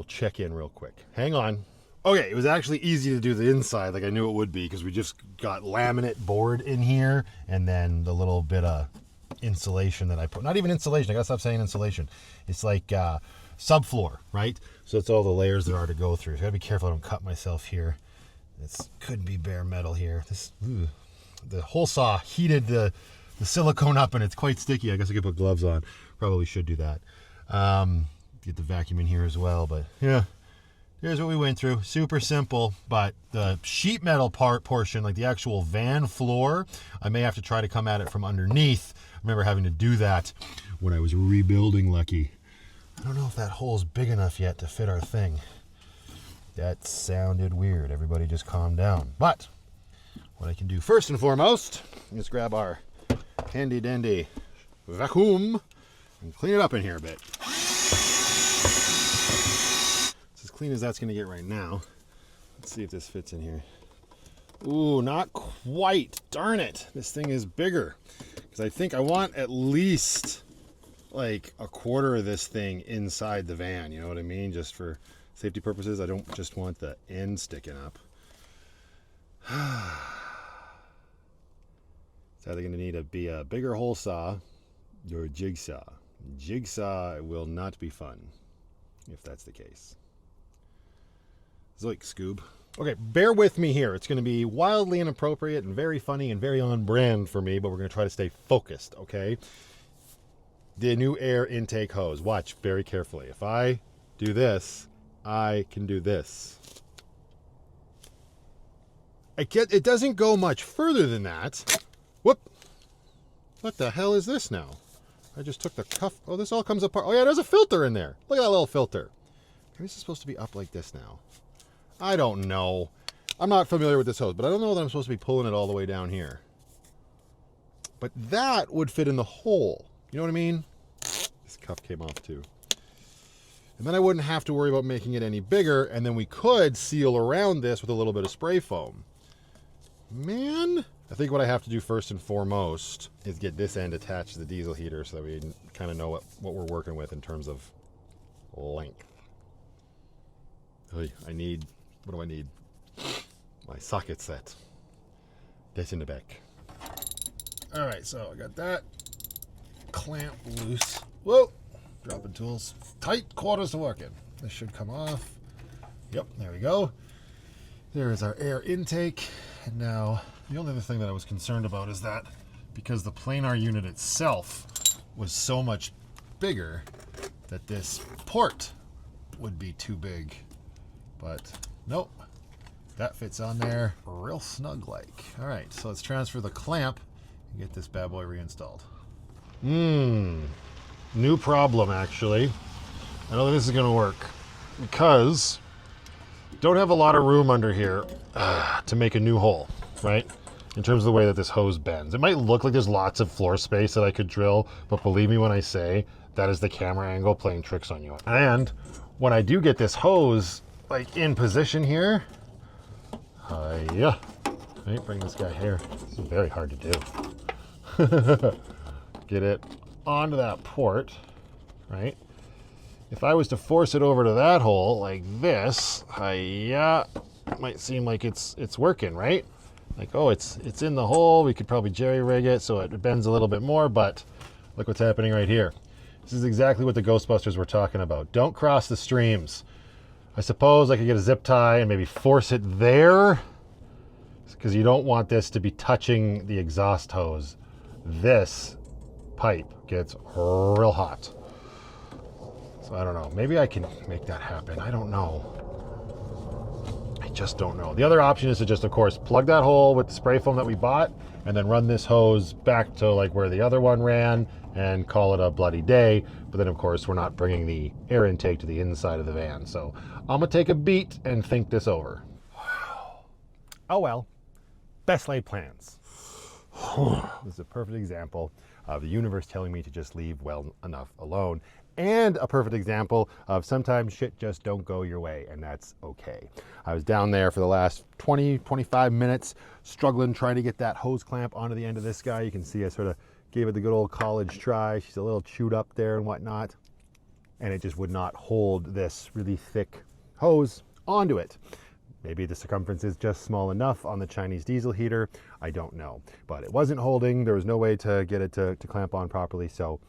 Speaker 1: check in real quick. Hang on. Okay, it was actually easy to do the inside like I knew it would be because we just got laminate board in here and then the little bit of insulation that I put. Not even insulation. I gotta stop saying insulation. It's like subfloor, right? So it's all the layers there are to go through. So I gotta be careful I don't cut myself here. This could be bare metal here. The hole saw heated the silicone up and it's quite sticky. I guess I could put gloves on. Probably should do that. Get the vacuum in here as well, but yeah. Here's what we went through. Super simple, but the sheet metal portion, like the actual van floor, I may have to try to come at it from underneath. I remember having to do that when I was rebuilding Lucky. I don't know if that hole's big enough yet to fit our thing. That sounded weird. Everybody just calm down. But what I can do first and foremost is grab our handy dandy vacuum and clean it up in here a bit. Clean as that's going to get right now. Let's see if this fits in here. Ooh, not quite. Darn it. This thing is bigger. Because I think I want at least like a quarter of this thing inside the van. You know what I mean? Just for safety purposes. I don't just want the end sticking up. It's either going to need to be a bigger hole saw or a jigsaw. Jigsaw will not be fun if that's the case. Zoink, Scoob. Okay, bear with me here. It's going to be wildly inappropriate and very funny and very on brand for me, but we're going to try to stay focused, okay? The new air intake hose. Watch very carefully. If I do this, I can do this. It doesn't go much further than that. Whoop. What the hell is this now? I just took the cuff. Oh, this all comes apart. Oh, yeah, there's a filter in there. Look at that little filter. Maybe this is supposed to be up like this now. I don't know. I'm not familiar with this hose, but I don't know that I'm supposed to be pulling it all the way down here. But that would fit in the hole. You know what I mean? This cuff came off too. And then I wouldn't have to worry about making it any bigger, and then we could seal around this with a little bit of spray foam. Man, I think what I have to do first and foremost is get this end attached to the diesel heater so that we kind of know what we're working with in terms of length. I need... What do I need? My socket set. That's in the back. All right, so I got that clamp loose. Whoa, dropping tools. Tight quarters to work in. This should come off. Yep, there we go. There is our air intake. And now, the only other thing that I was concerned about is that because the planar unit itself was so much bigger that this port would be too big. But nope, that fits on there real snug like. All right, so let's transfer the clamp and get this bad boy reinstalled. New problem actually. I don't think this is gonna work because don't have a lot of room under here to make a new hole, right? In terms of the way that this hose bends. It might look like there's lots of floor space that I could drill, but believe me when I say that is the camera angle playing tricks on you. And when I do get this hose like in position here, yeah, right, bring this guy here. This is very hard to do. Get it onto that port, right? If I was to force it over to that hole like this, yeah, it might seem like it's working, right? Like, oh, it's in the hole. We could probably jerry rig it so it bends a little bit more, but look what's happening right here. This is exactly what the Ghostbusters were talking about. Don't cross the streams. I suppose I could get a zip tie and maybe force it there because you don't want this to be touching the exhaust hose. This pipe gets real hot. So I don't know. Maybe I can make that happen. I don't know. I just don't know. The other option is to just, of course, plug that hole with the spray foam that we bought and then run this hose back to like where the other one ran and call it a bloody day. But then, of course, we're not bringing the air intake to the inside of the van. So I'm going to take a beat and think this over. Oh, well. Best laid plans. This is a perfect example of the universe telling me to just leave well enough alone. And a perfect example of sometimes shit just don't go your way, and that's okay. I was down there for the last 20, 25 minutes, struggling, trying to get that hose clamp onto the end of this guy. You can see I sort of gave it the good old college try. She's a little chewed up there and whatnot. And it just would not hold this really thick hose onto it. Maybe the circumference is just small enough on the Chinese diesel heater. I don't know. But it wasn't holding. There was no way to get it to clamp on properly. So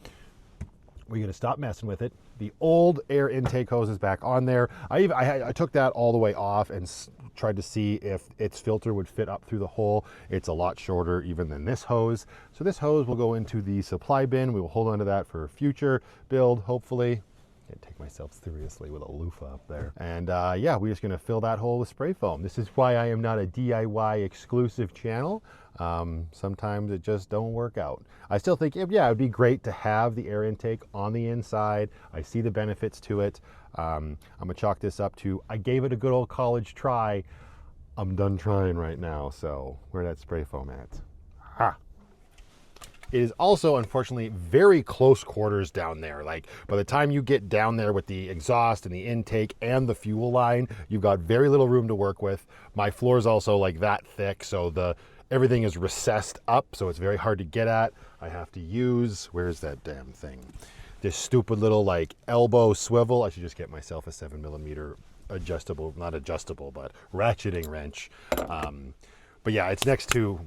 Speaker 1: we're going to stop messing with it. The old air intake hose is back on there. I took that all the way off and tried to see if its filter would fit up through the hole. It's a lot shorter even than this hose. So this hose will go into the supply bin. We will hold on to that for a future build, hopefully. Can't take myself seriously with a loofah up there. And yeah, we're just gonna fill that hole with spray foam. This is why I am not a DIY exclusive channel. Sometimes it just don't work out. I still think, yeah, it'd be great to have the air intake on the inside. I see the benefits to it. I'm gonna chalk this up to, I gave it a good old college try. I'm done trying right now. So where that spray foam at? Ha! It is also, unfortunately, very close quarters down there. Like, by the time you get down there with the exhaust and the intake and the fuel line, you've got very little room to work with. My floor is also like that thick, so everything is recessed up, so it's very hard to get at. I have to use, where's that damn thing? This stupid little like elbow swivel. I should just get myself a 7mm adjustable, not adjustable, but ratcheting wrench. But yeah, it's next to,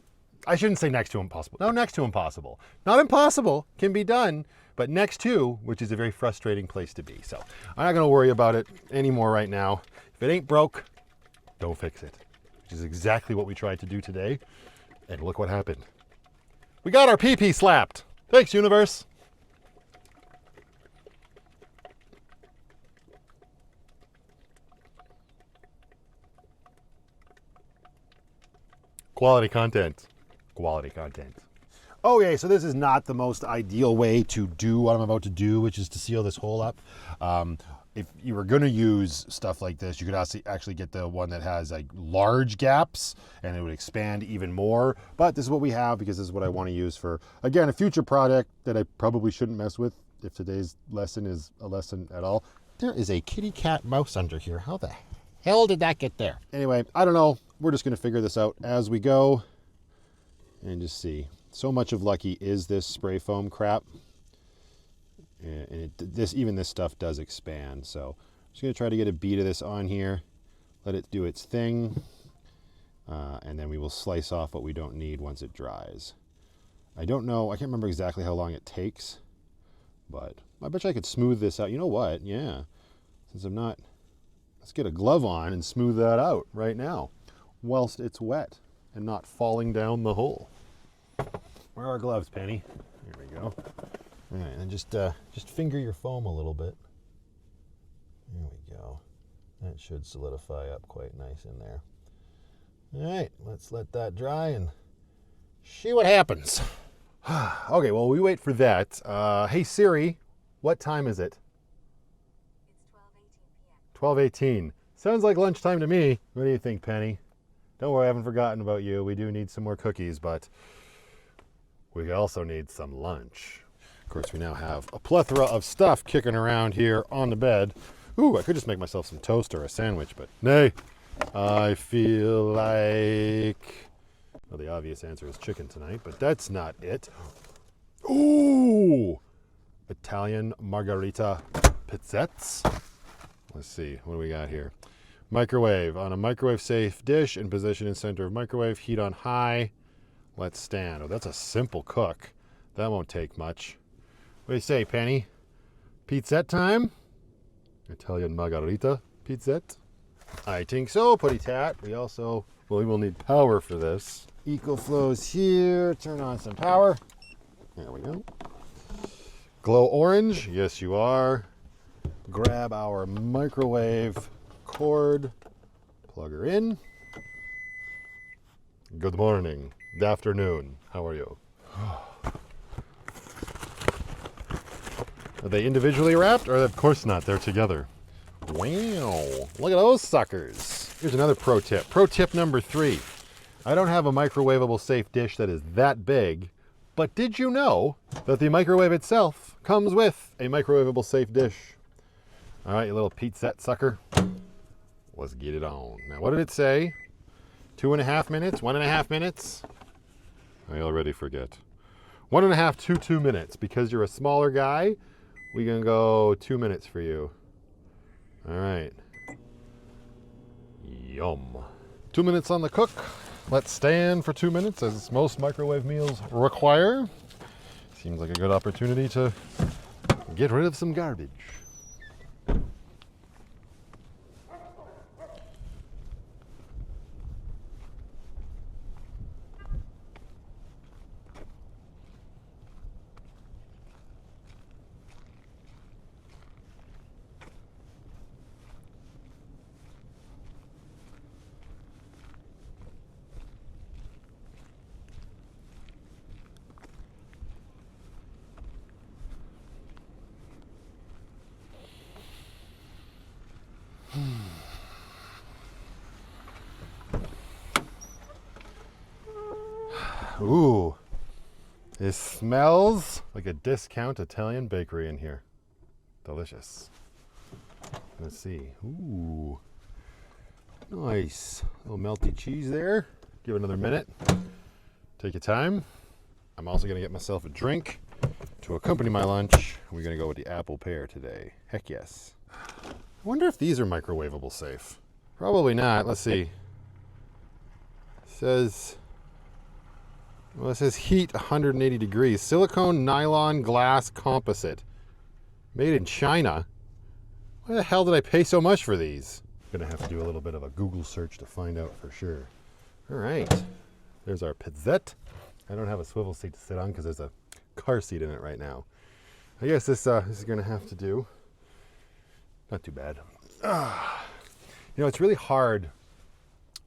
Speaker 1: I shouldn't say next to impossible. No, next to impossible. Not impossible, can be done, but next to, which is a very frustrating place to be. So I'm not gonna worry about it anymore right now. If it ain't broke, don't fix it. Which is exactly what we tried to do today. And look what happened. We got our PP slapped. Thanks, universe. Quality content. Quality content. Okay, so this is not the most ideal way to do what I'm about to do, which is to seal this hole up. If you were going to use stuff like this, you could actually get the one that has like large gaps and it would expand even more. But this is what we have because this is what I want to use for, again, a future project that I probably shouldn't mess with if today's lesson is a lesson at all. There is a kitty cat mouse under here. How the hell did that get there? Anyway, I don't know. We're just going to figure this out as we go and just see. So much of Lucky is this spray foam crap. And even this stuff does expand. So I'm just going to try to get a bead of this on here, let it do its thing, and then we will slice off what we don't need once it dries. I don't know, I can't remember exactly how long it takes, but I bet you I could smooth this out. You know what? Yeah, since I'm not, let's get a glove on and smooth that out right now whilst it's wet and not falling down the hole. Where are our gloves, Penny? Here we go. All right, and just finger your foam a little bit. There we go. That should solidify up quite nice in there. All right, let's let that dry and see what happens. Okay, well, we wait for that. Hey, Siri, what time is it? It's 12:18 p.m. 12:18. Sounds like lunchtime to me. What do you think, Penny? Don't worry, I haven't forgotten about you. We do need some more cookies, but we also need some lunch. Of course, we now have a plethora of stuff kicking around here on the bed. Ooh, I could just make myself some toast or a sandwich, but nay. I feel like... Well, the obvious answer is chicken tonight, but that's not it. Ooh! Italian margarita pizzettes. Let's see, what do we got here? Microwave. On a microwave-safe dish and position in center of microwave, heat on high. Let's stand. Oh, that's a simple cook. That won't take much. What do you say, Penny? Pizzette time? Italian margarita pizzette? I think so, putty tat. We will need power for this. EcoFlow's here. Turn on some power. There we go. Glow orange. Yes, you are. Grab our microwave cord. Plug her in. Good morning. Good afternoon. How are you? Are they individually wrapped? Or of course not, they're together. Wow, look at those suckers. Here's another pro tip. Pro tip number 3. I don't have a microwavable safe dish that is that big, but did you know that the microwave itself comes with a microwavable safe dish? All right, you little pizzette sucker. Let's get it on. Now, what did it say? 2.5 minutes? 1.5 minutes? I already forget. 1.5 to 2 minutes. Because you're a smaller guy, we can go 2 minutes for you. All right. Yum. 2 minutes on the cook. Let's stand for 2 minutes, as most microwave meals require. Seems like a good opportunity to get rid of some garbage. Ooh, it smells like a discount Italian bakery in here. Delicious. Let's see. Ooh, nice. A little melty cheese there. Give it another minute. Take your time. I'm also going to get myself a drink to accompany my lunch. We're going to go with the apple pear today. Heck yes. I wonder if these are microwavable safe. Probably not. Let's see. It says... Well, it says heat 180 degrees. Silicone nylon glass composite. Made in China. Why the hell did I pay so much for these? I'm going to have to do a little bit of a Google search to find out for sure. All right. There's our pizzette. I don't have a swivel seat to sit on because there's a car seat in it right now. I guess this is going to have to do. Not too bad. You know, it's really hard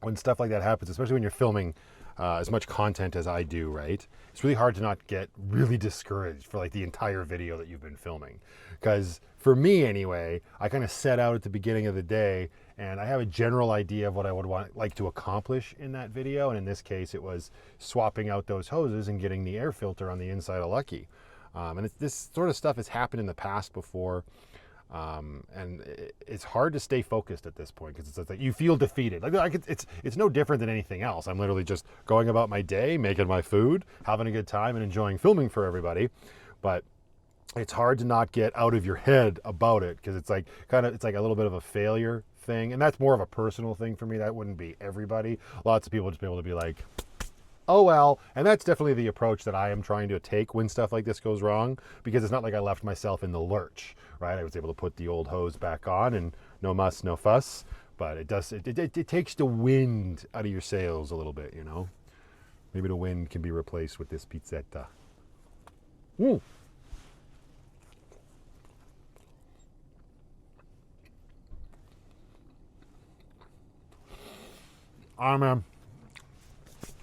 Speaker 1: when stuff like that happens, especially when you're filming as much content as I do, right? It's really hard to not get really discouraged for like the entire video that you've been filming. Because for me anyway, I kind of set out at the beginning of the day and I have a general idea of what I would like to accomplish in that video. And in this case, it was swapping out those hoses and getting the air filter on the inside of Lucky. And this sort of stuff has happened in the past before. And it's hard to stay focused at this point because it's like you feel defeated. Like it's no different than anything else. I'm literally just going about my day, making my food, having a good time, and enjoying filming for everybody. But it's hard to not get out of your head about it because it's like it's like a little bit of a failure thing, and that's more of a personal thing for me. That wouldn't be everybody. Lots of people just be able to be like, oh well, and that's definitely the approach that I am trying to take when stuff like this goes wrong, because it's not like I left myself in the lurch, right? I was able to put the old hose back on and no muss, no fuss, but it takes the wind out of your sails a little bit, you know? Maybe the wind can be replaced with this pizzetta. Woo!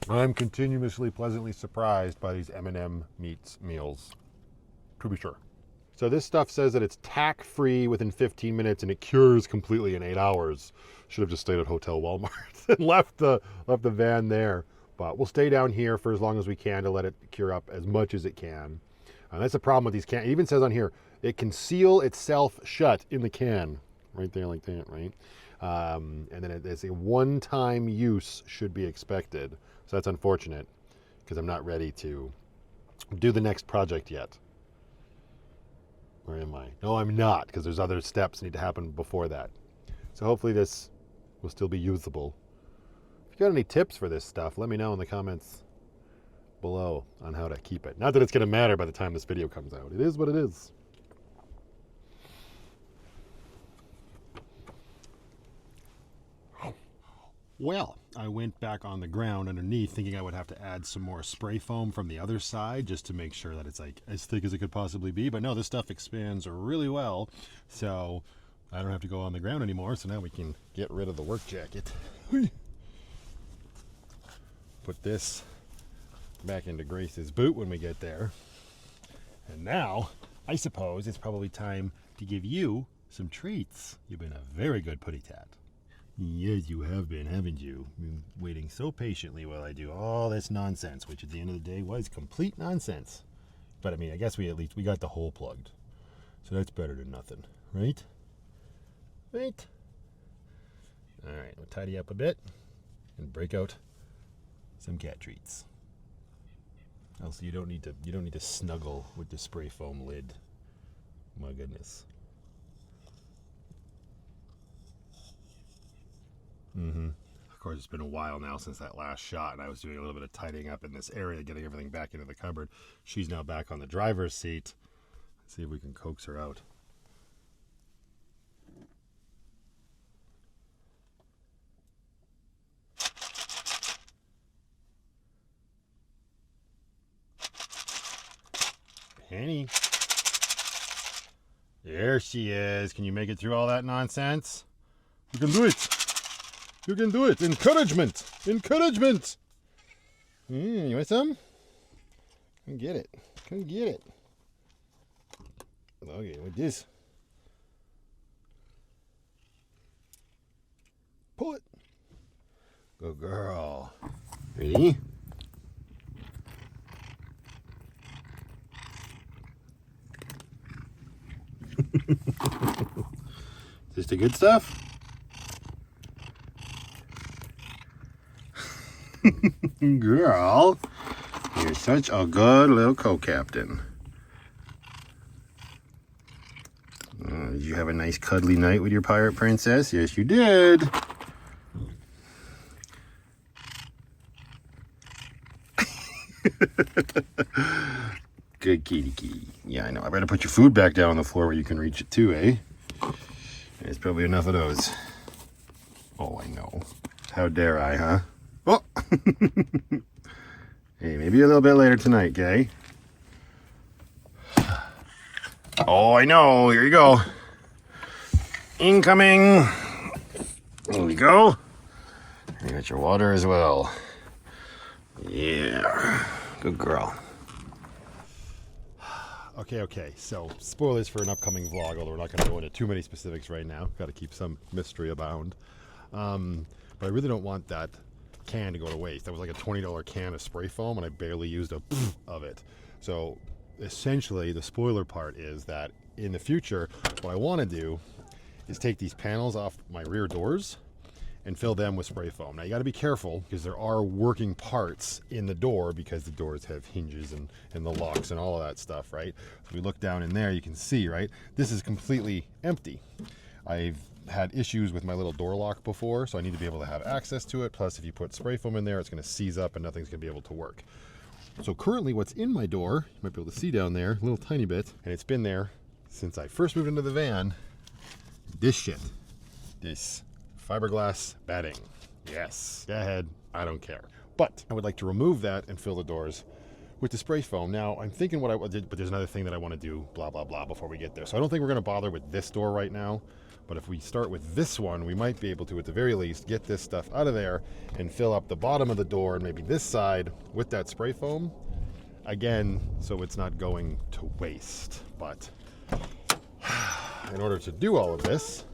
Speaker 1: I'm continuously pleasantly surprised by these M&M meals, to be sure. So this stuff says that it's tack-free within 15 minutes and it cures completely in 8 hours. Should have just stayed at Hotel Walmart and left the van there. But we'll stay down here for as long as we can to let it cure up as much as it can. And that's the problem with these cans. It even says on here, it can seal itself shut in the can. Right there like that, right? And then it's a one-time use should be expected. So that's unfortunate because I'm not ready to do the next project yet. Where am I? No, I'm not, because there's other steps need to happen before that. So hopefully this will still be usable. If you got any tips for this stuff, let me know in the comments below on how to keep it. Not that it's going to matter by the time this video comes out. It is what it is. Well, I went back on the ground underneath thinking I would have to add some more spray foam from the other side just to make sure that it's like as thick as it could possibly be. But no, this stuff expands really well. So I don't have to go on the ground anymore. So now we can get rid of the work jacket. Put this back into Grace's boot when we get there. And now I suppose it's probably time to give you some treats. You've been a very good putty tat. Yes, you have been, haven't you? Been waiting so patiently while I do all this nonsense, which at the end of the day was complete nonsense. But I mean, I guess we got the hole plugged. So that's better than nothing, right? Right? All right, we'll tidy up a bit and break out some cat treats. Also, you don't need to snuggle with the spray foam lid. My goodness. Of course, it's been a while now since that last shot, and I was doing a little bit of tidying up in this area, getting everything back into the cupboard. She's now back on the driver's seat. Let's see if we can coax her out. Penny. There she is. Can you make it through all that nonsense? You can do it. You can do it. Encouragement. Encouragement. You want some? Come get it. Come get it. Okay, with this. Pull it. Good girl. Ready? Is this the good stuff? Girl, you're such a good little co-captain. Did you have a nice cuddly night with your pirate princess? Yes, you did. Good kitty kitty. Yeah, I know. I better put your food back down on the floor where you can reach it too, eh? There's probably enough of those. Oh, I know. How dare I, huh? Oh! Hey, maybe a little bit later tonight, Gay. Oh, I know. Here you go. Incoming. There we go. You got your water as well. Yeah. Good girl. Okay. So, spoilers for an upcoming vlog, although we're not going to go into too many specifics right now. Got to keep some mystery abound. But I really don't want that can to go to waste. That was like a $20 can of spray foam, and I barely used a of it. So, essentially, the spoiler part is that in the future, what I want to do is take these panels off my rear doors and fill them with spray foam. Now you got to be careful because there are working parts in the door because the doors have hinges and the locks and all of that stuff, right? So we look down in there, you can see, right? This is completely empty. I've had issues with my little door lock before, so I need to be able to have access to it. Plus, if you put spray foam in there, it's going to seize up and nothing's going to be able to work. So currently what's in my door, you might be able to see down there, a little tiny bit, and it's been there since I first moved into the van. This shit. This fiberglass batting. Yes. Go ahead. I don't care. But I would like to remove that and fill the doors with the spray foam. Now, I'm thinking what I did, but there's another thing that I want to do, blah, blah, blah, before we get there. So I don't think we're going to bother with this door right now. But if we start with this one, we might be able to, at the very least, get this stuff out of there and fill up the bottom of the door and maybe this side with that spray foam. Again, so it's not going to waste. But in order to do all of this,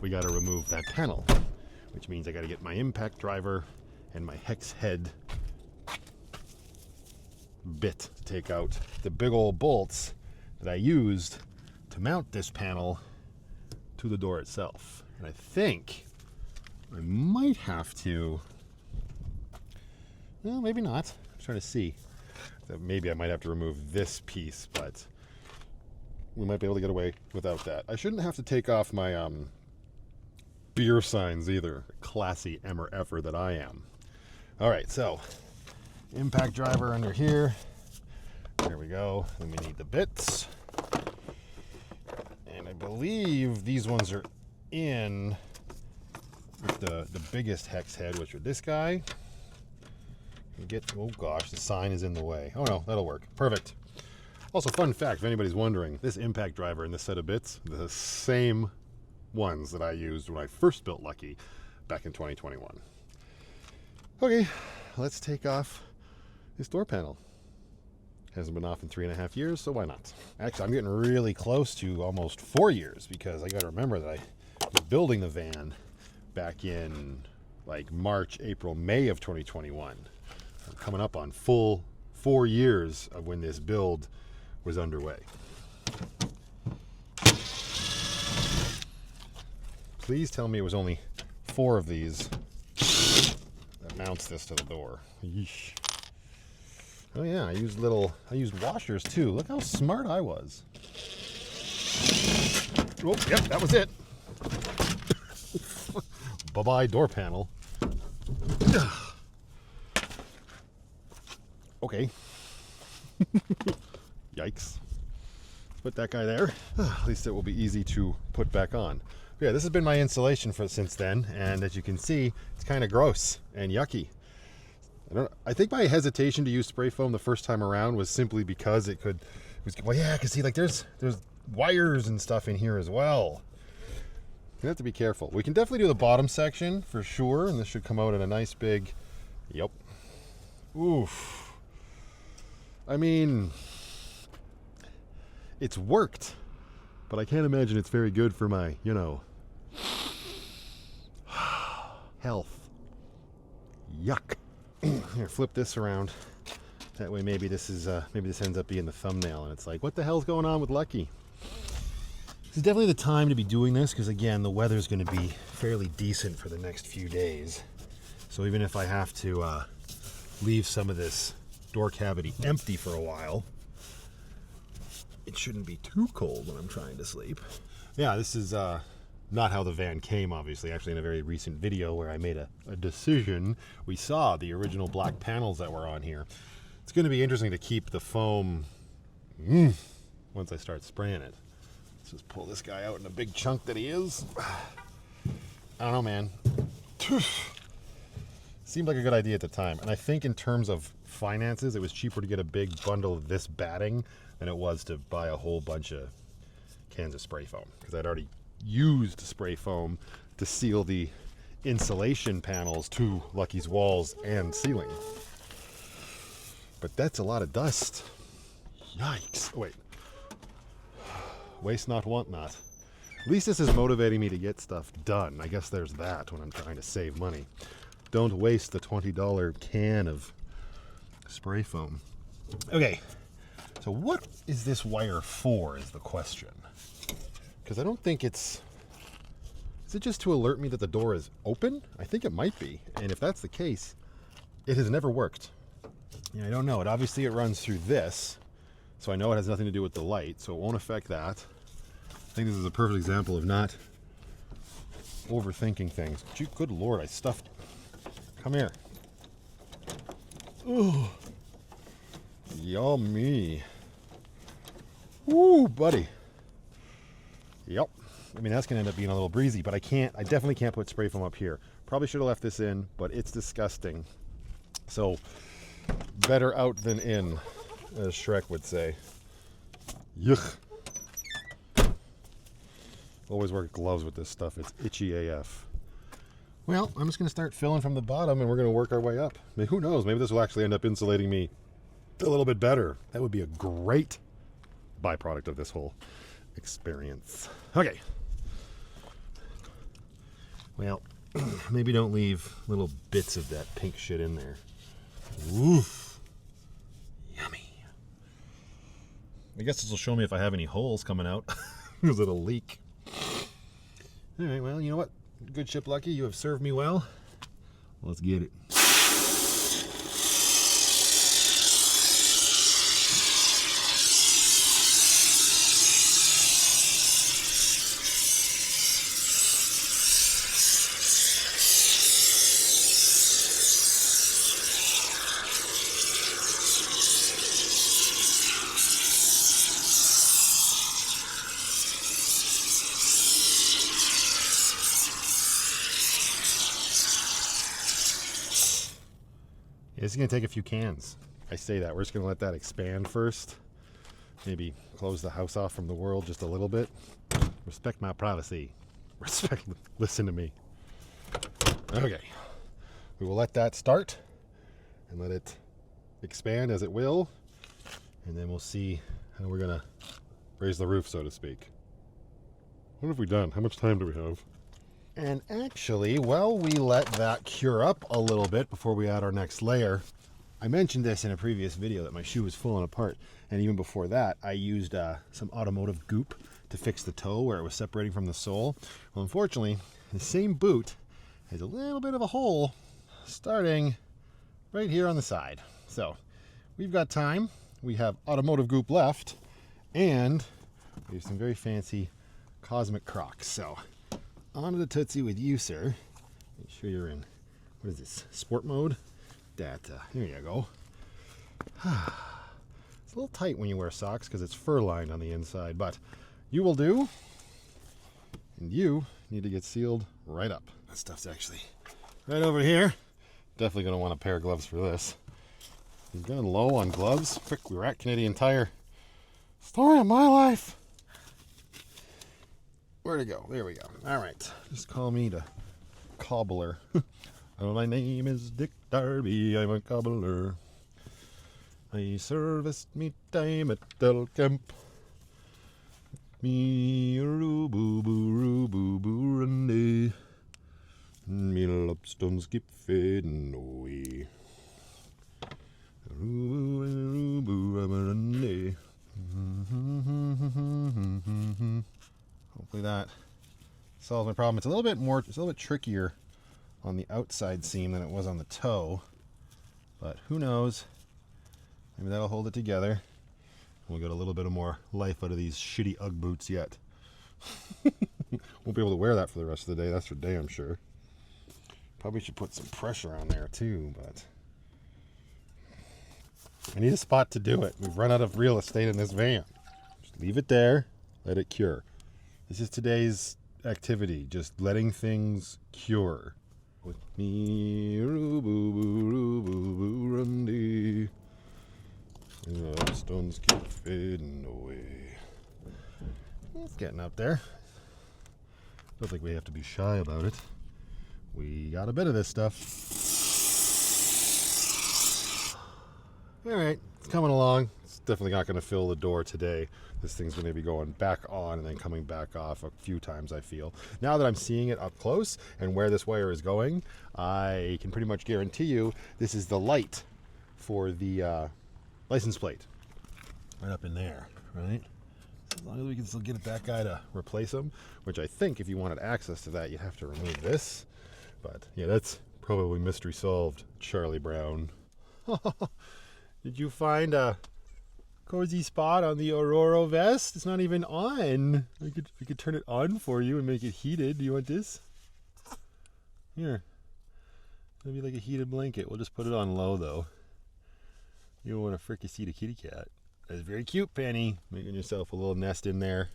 Speaker 1: we got to remove that panel, which means I got to get my impact driver and my hex head bit to take out the big old bolts that I used to mount this panel to the door itself. And I think I might have to, well, maybe not. I'm trying to see. Maybe I might have to remove this piece, but we might be able to get away without that. I shouldn't have to take off my beer signs either. Classy MRFer that I am. All right, so impact driver under here. There we go. Then we need the bits. And I believe these ones are in with the biggest hex head, which are this guy. Oh gosh, the sign is in the way. Oh no, that'll work. Perfect. Also, fun fact, if anybody's wondering, this impact driver and this set of bits, the same ones that I used when I first built Lucky back in 2021. Okay, let's take off this door panel. Hasn't been off in 3.5 years, so why not? Actually, I'm getting really close to almost 4 years, because I got to remember that I was building the van back in like March, April, May of 2021. I'm coming up on full 4 years of when this build was underway. Please tell me it was only 4 of these that mounts this to the door. Yeesh. Oh yeah, I used washers too. Look how smart I was. Oh, yep, that was it. Bye-bye door panel. Okay. Yikes. Put that guy there. At least it will be easy to put back on. Yeah, this has been my installation since then, and as you can see, it's kind of gross and yucky. I think my hesitation to use spray foam the first time around was simply because well, yeah, because see, like there's wires and stuff in here as well. You have to be careful. We can definitely do the bottom section for sure, and this should come out in a nice big, yep. Oof. I mean, it's worked, but I can't imagine it's very good for my, health. Yuck. Here, flip this around. That way maybe this ends up being the thumbnail, and it's like, what the hell's going on with Lucky? This is definitely the time to be doing this, because again, the weather's going to be fairly decent for the next few days. So even if I have to leave some of this door cavity empty for a while, it shouldn't be too cold when I'm trying to sleep. Yeah, this is not how the van came, obviously. Actually, in a very recent video where I made a decision, we saw the original black panels that were on here. It's going to be interesting to keep the foam once I start spraying it. Let's just pull this guy out in a big chunk that he is. I don't know, man. Seemed like a good idea at the time. And I think in terms of finances, it was cheaper to get a big bundle of this batting than it was to buy a whole bunch of cans of spray foam, because I'd already used spray foam to seal the insulation panels to Lucky's walls and ceiling. But that's a lot of dust. Yikes. Oh, wait. Waste not, want not. At least this is motivating me to get stuff done. I guess there's that when I'm trying to save money. Don't waste the $20 can of spray foam. Okay, so what is this wire for is the question. Because I don't think is it just to alert me that the door is open? I think it might be. And if that's the case, it has never worked. Yeah, I don't know. Obviously it runs through this, so I know it has nothing to do with the light, so it won't affect that. I think this is a perfect example of not overthinking things. Good Lord, I stuffed. Come here. Ooh. Yummy. Woo, buddy. Yep. I mean, that's going to end up being a little breezy, but I definitely can't put spray foam up here. Probably should have left this in, but it's disgusting. So, better out than in, as Shrek would say. Yuck. Always wear gloves with this stuff. It's itchy AF. Well, I'm just going to start filling from the bottom, and we're going to work our way up. I mean, who knows? Maybe this will actually end up insulating me a little bit better. That would be a great byproduct of this whole experience. Okay. Well, maybe don't leave little bits of that pink shit in there. Oof. Yummy. I guess this will show me if I have any holes coming out. Because it'll leak. All right, well, you know what? Good ship, Lucky. You have served me well. Let's get it. This is going to take a few cans. I say that. We're just going to let that expand first. Maybe close the house off from the world just a little bit. Respect my privacy. Listen to me. Okay. We will let that start and let it expand as it will. and then we'll see how we're gonna raise the roof, so to speak. What have we done? How much time do we have? And actually, while we let that cure up a little bit before we add our next layer, I mentioned this in a previous video that my shoe was falling apart, and even before that I used some automotive goop to fix the toe where it was separating from the sole. Well, unfortunately, the same boot has a little bit of a hole starting right here on the side. So we've got time. We have automotive goop left, and we have some very fancy cosmic Crocs. So on to the Tootsie with you, sir. Make sure you're in, what is this, sport mode? That, here you go. It's a little tight when you wear socks because it's fur lined on the inside, but you will do. And you need to get sealed right up. That stuff's actually right over here. Definitely going to want a pair of gloves for this. You've gone low on gloves. Frick, we were at Canadian Tire. Story of my life. Where'd it go? There we go. All right. Just call me the cobbler. My name is Dick Darby. I'm a cobbler. I serviced me time at Del Camp. Me roo boo boo roo boo boo runny. Me lobstones keep fading away. Roo boo boo runny. Hopefully that solves my problem. It's a little bit trickier on the outside seam than it was on the toe, but who knows? Maybe that'll hold it together. We'll get a little bit of more life out of these shitty Ugg boots yet. Won't be able to wear that for the rest of the day, that's for damn sure. Probably should put some pressure on there too, but I need a spot to do it. We've run out of real estate in this van. Just leave it there, let it cure. This is today's activity, just letting things cure. With me, roo boo boo roo boo boo rundy. The stones keep fading away. It's getting up there. Don't think we have to be shy about it. We got a bit of this stuff. All right, it's coming along. It's definitely not going to fill the door today. This thing's going to be going back on and then coming back off a few times, I feel. Now that I'm seeing it up close and where this wire is going, I can pretty much guarantee you this is the light for the license plate. Right up in there, right? As long as we can still get that guy to replace them, which I think if you wanted access to that, you'd have to remove this. But yeah, that's probably mystery solved, Charlie Brown. Did you find a cozy spot on the Aurora vest? It's not even on. We could turn it on for you and make it heated. Do you want this? Here. It'll be like a heated blanket. We'll just put it on low though. You don't want to fricassee the kitty cat. That's very cute, Penny. Making yourself a little nest in there.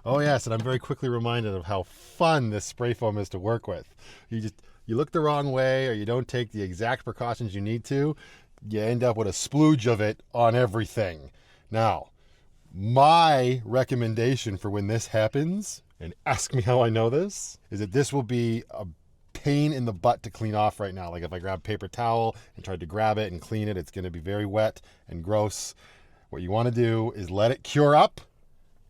Speaker 1: Oh yes, and I'm very quickly reminded of how fun this spray foam is to work with. You look the wrong way or you don't take the exact precautions you need to, you end up with a splooge of it on everything. Now, my recommendation for when this happens, and ask me how I know this, is that this will be a pain in the butt to clean off right now. Like if I grab paper towel and tried to grab it and clean it, it's going to be very wet and gross. What you want to do is let it cure up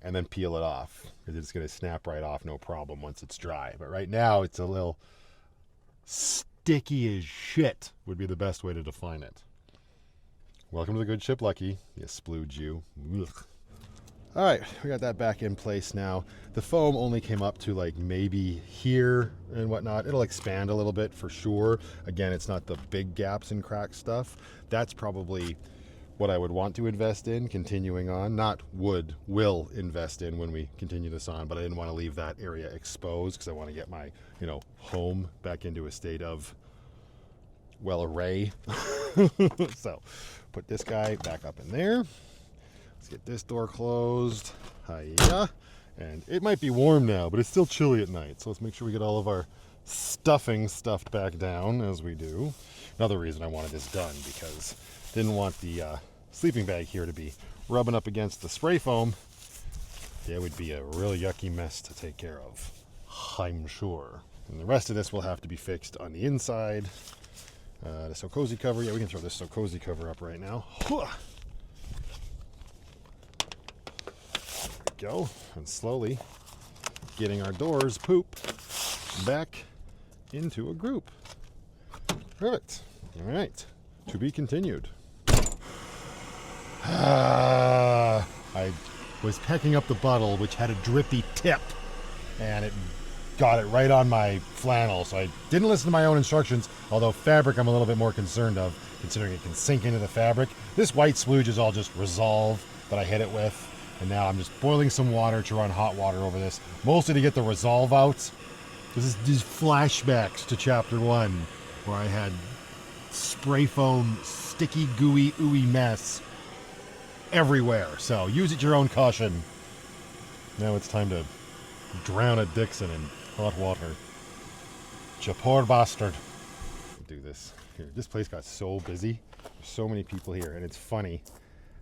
Speaker 1: and then peel it off, because it's going to snap right off no problem once it's dry. But right now it's a little sticky as shit would be the best way to define it. Welcome to the good ship, Lucky. You splooge you. Ugh. All right, we got that back in place now. The foam only came up to like maybe here and whatnot. It'll expand a little bit for sure. Again, it's not the big gaps and crack stuff. That's probably what I would want to invest in continuing on. Not will invest in when we continue this on, but I didn't want to leave that area exposed because I want to get my, home back into a state of, well, array. So put this guy back up in there. Let's get this door closed. Hiya. And it might be warm now, but it's still chilly at night. So let's make sure we get all of our stuffing stuffed back down as we do. Another reason I wanted this done, because I didn't want the sleeping bag here to be rubbing up against the spray foam. It would be a real yucky mess to take care of, I'm sure. And the rest of this will have to be fixed on the inside. The So Cozy cover, yeah, we can throw this So Cozy cover up right now. go. And slowly getting our doors poop back into a group. Perfect. All right. To be continued. I was pecking up the bottle, which had a drippy tip, and it got it right on my flannel, so I didn't listen to my own instructions, although fabric I'm a little bit more concerned of, considering it can sink into the fabric. This white splooge is all just Resolve that I hit it with, and now I'm just boiling some water to run hot water over this, mostly to get the Resolve out. This is these flashbacks to chapter 1, where I had spray foam, sticky, gooey, ooey mess everywhere. So use at your own caution. Now it's time to drown a Dixon in hot water. You poor bastard. Do this. Here, this place got so busy. There's so many people here, and it's funny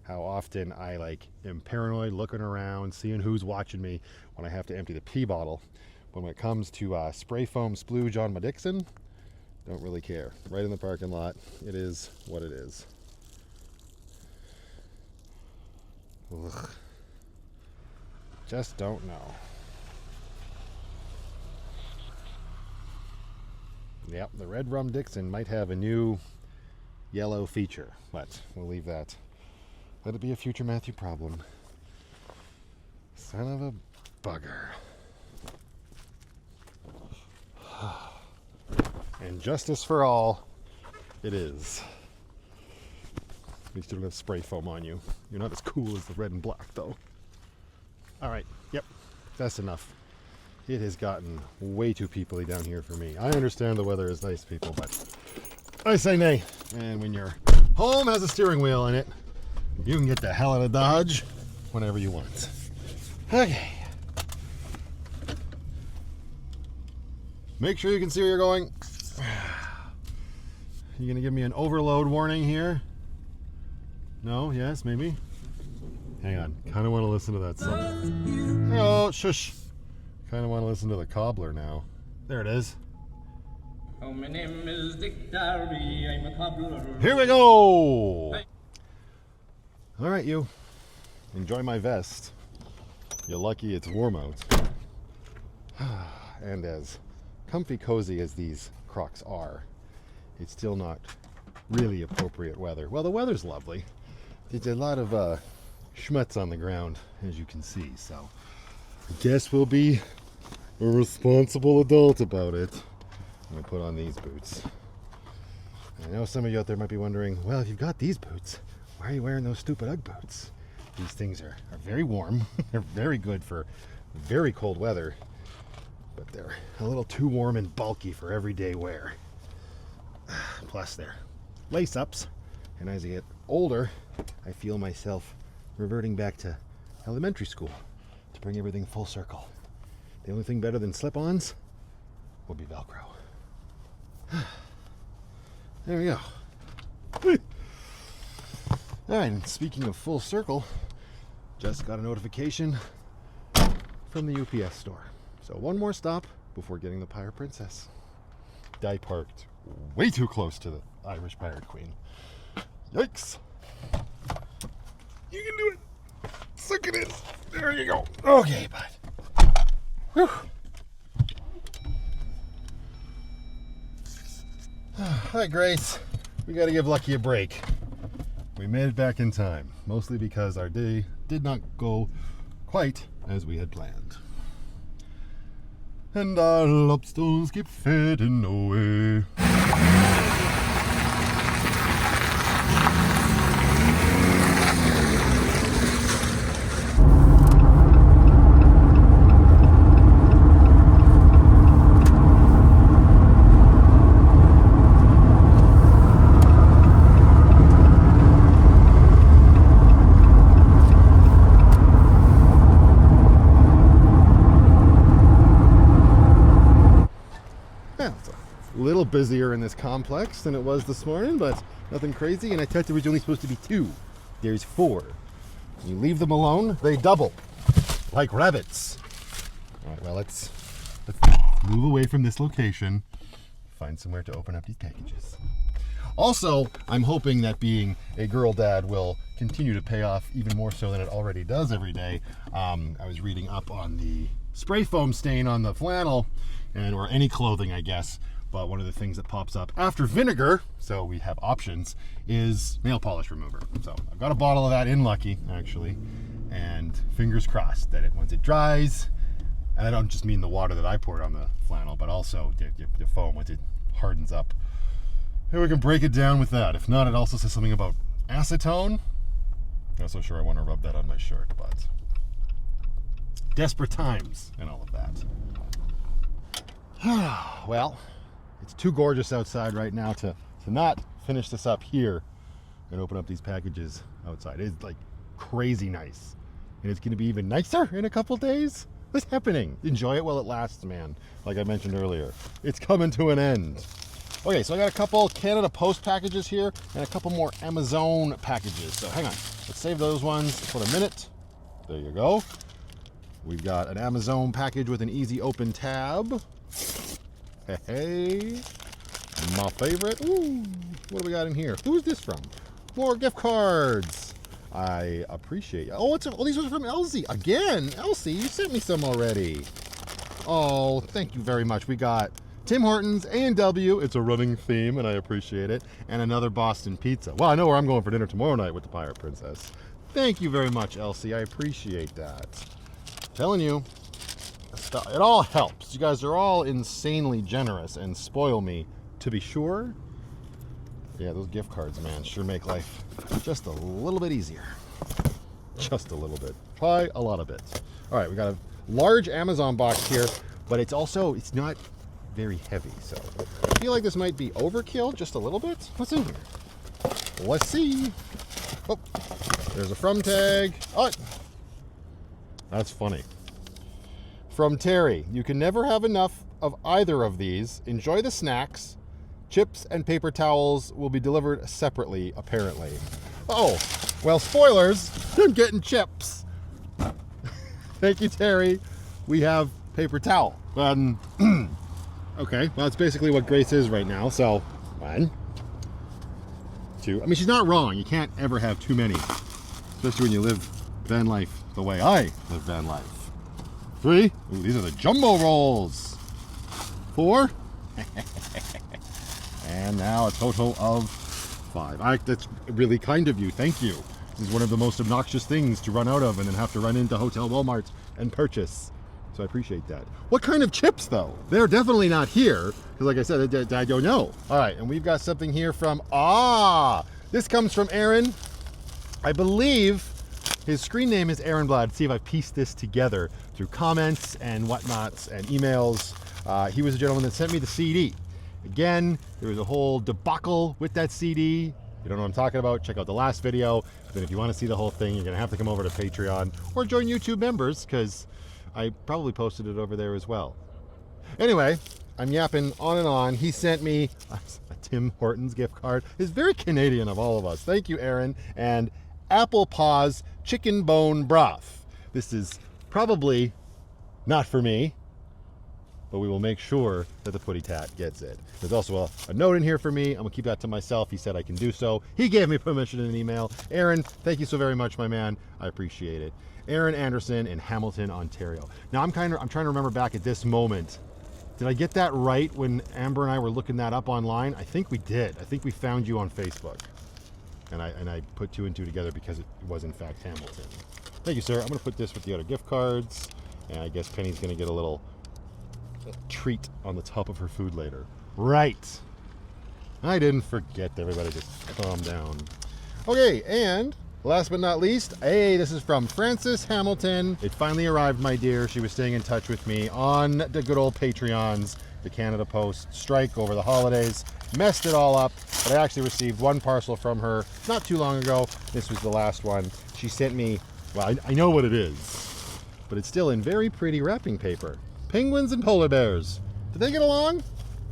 Speaker 1: how often I am paranoid, looking around, seeing who's watching me when I have to empty the pee bottle. But when it comes to spray foam splooge on my Dixon, don't really care. Right in the parking lot. It is what it is. Ugh. Just don't know. Yep, the red rum Dixon might have a new yellow feature, but we'll leave that. Let it be a future Matthew problem. Son of a bugger. And justice for all, it is. At least you don't have spray foam on you. You're not as cool as the red and black, though. All right, yep, that's enough. It has gotten way too peoply down here for me. I understand the weather is nice, people, but I say nay. And when your home has a steering wheel in it, you can get the hell out of Dodge whenever you want. Okay. Make sure you can see where you're going. You gonna give me an overload warning here? No? Yes? Maybe? Hang on. Kind of want to listen to that song. Oh, shush. Kind of want to listen to the cobbler now. There it is.
Speaker 2: Oh, my name is Dick Darby. I'm a cobbler.
Speaker 1: Here we go! Hey. All right, you. Enjoy my vest. You're lucky it's warm out. And as comfy cozy as these Crocs are, it's still not really appropriate weather. Well, the weather's lovely. There's a lot of schmutz on the ground, as you can see, so I guess we'll be a responsible adult about it. I'm gonna put on these boots. I know some of you out there might be wondering, well, if you've got these boots, why are you wearing those stupid Ugg boots? These things are very warm. They're very good for very cold weather, but they're a little too warm and bulky for everyday wear. Plus they're lace-ups, and as I get older, I feel myself reverting back to elementary school to bring everything full circle. The only thing better than slip-ons would be Velcro. There we go. Alright, and speaking of full circle, just got a notification from the UPS store. So one more stop before getting the Pirate Princess. I parked way too close to the Irish Pirate Queen. Yikes. You can do it. Suck it in. There you go. Okay, bud. Whew. Hi, Grace. We got to give Lucky a break. We made it back in time, mostly because our day did not go quite as we had planned. And our lobsters keep fading away. Little busier in this complex than it was this morning, but nothing crazy. And I thought there was only supposed to be 2. There's 4. You leave them alone, they double like rabbits. All right, well, let's move away from this location, find somewhere to open up these packages. Also, I'm hoping that being a girl dad will continue to pay off even more so than it already does every day. I was reading up on the spray foam stain on the flannel, or any clothing, I guess. But one of the things that pops up after vinegar, so we have options, is nail polish remover. So I've got a bottle of that in Lucky, actually, and fingers crossed that once it dries, and I don't just mean the water that I poured on the flannel, but also the foam, once it hardens up, maybe we can break it down with that. If not, it also says something about acetone. Not so sure I want to rub that on my shirt, but desperate times and all of that. Well, it's too gorgeous outside right now to not finish this up here and open up these packages outside. It's like crazy nice. And it's going to be even nicer in a couple days. What's happening? Enjoy it while it lasts, man. Like I mentioned earlier. It's coming to an end. Okay, so I got a couple Canada Post packages here and a couple more Amazon packages. So hang on. Let's save those ones for a minute. There you go. We've got an Amazon package with an easy open tab. Hey, my favorite. Ooh, what do we got in here? Who's this from? More gift cards. I appreciate you. Oh, these ones from Elsie. Again, Elsie, you sent me some already. Oh, thank you very much. We got Tim Hortons, A&W. It's a running theme, and I appreciate it. And another Boston pizza. Well, I know where I'm going for dinner tomorrow night with the Pirate Princess. Thank you very much, Elsie. I appreciate that. I'm telling you, it all helps. You guys are all insanely generous and spoil me, to be sure. Yeah, those gift cards, man, sure make life just a little bit easier. Just a little bit. Probably a lot of it. All right, we got a large Amazon box here, but it's not very heavy, so I feel like this might be overkill just a little bit. What's in here? Let's see. Oh, there's a from tag. Oh, that's funny. From Terry, you can never have enough of either of these. Enjoy the snacks. Chips and paper towels will be delivered separately, apparently. Oh, well, spoilers. I'm getting chips. Thank you, Terry. We have paper towel. Okay, well, that's basically what Grace is right now. So, 1, 2. I mean, she's not wrong. You can't ever have too many, especially when you live van life the way I live van life. 3. Ooh, these are the jumbo rolls. 4. And now a total of 5. That's really kind of you. Thank you. This is one of the most obnoxious things to run out of and then have to run into Hotel Walmart and purchase. So I appreciate that. What kind of chips, though? They're definitely not here, because like I said, I don't know. All right, and we've got something here from, this comes from Aaron. I believe his screen name is Aaron Blad. See if I pieced this together through comments and whatnots and emails. He was a gentleman that sent me the CD. Again, there was a whole debacle with that CD. If you don't know what I'm talking about, check out the last video. Then if you want to see the whole thing, you're going to have to come over to Patreon or join YouTube members, because I probably posted it over there as well. Anyway, I'm yapping on and on. He sent me a Tim Hortons gift card. It's very Canadian of all of us. Thank you, Aaron. And Apple Paws chicken bone broth. This is probably not for me, but we will make sure that the Putty Tat gets it. There's also a note in here for me. I'm gonna keep that to myself. He said I can do so. He gave me permission in an email. Aaron, thank you so very much, my man. I appreciate it. Aaron Anderson in Hamilton, Ontario. Now I'm trying to remember back at this moment. Did I get that right when Amber and I were looking that up online? I think we did. I think we found you on Facebook. And I put 2 and 2 together because it was in fact Hamilton. Thank you, sir. I'm gonna put this with the other gift cards. And I guess Penny's gonna get a little treat on the top of her food later. Right. I didn't forget. Everybody just calm down. Okay, and last but not least, hey, this is from Frances Hamilton. It finally arrived, my dear. She was staying in touch with me on the good old Patreons. The Canada Post strike over the holidays messed it all up, but I actually received one parcel from her not too long ago. This was the last one. She sent me, well, I know what it is, but it's still in very pretty wrapping paper. Penguins and polar bears. Did they get along?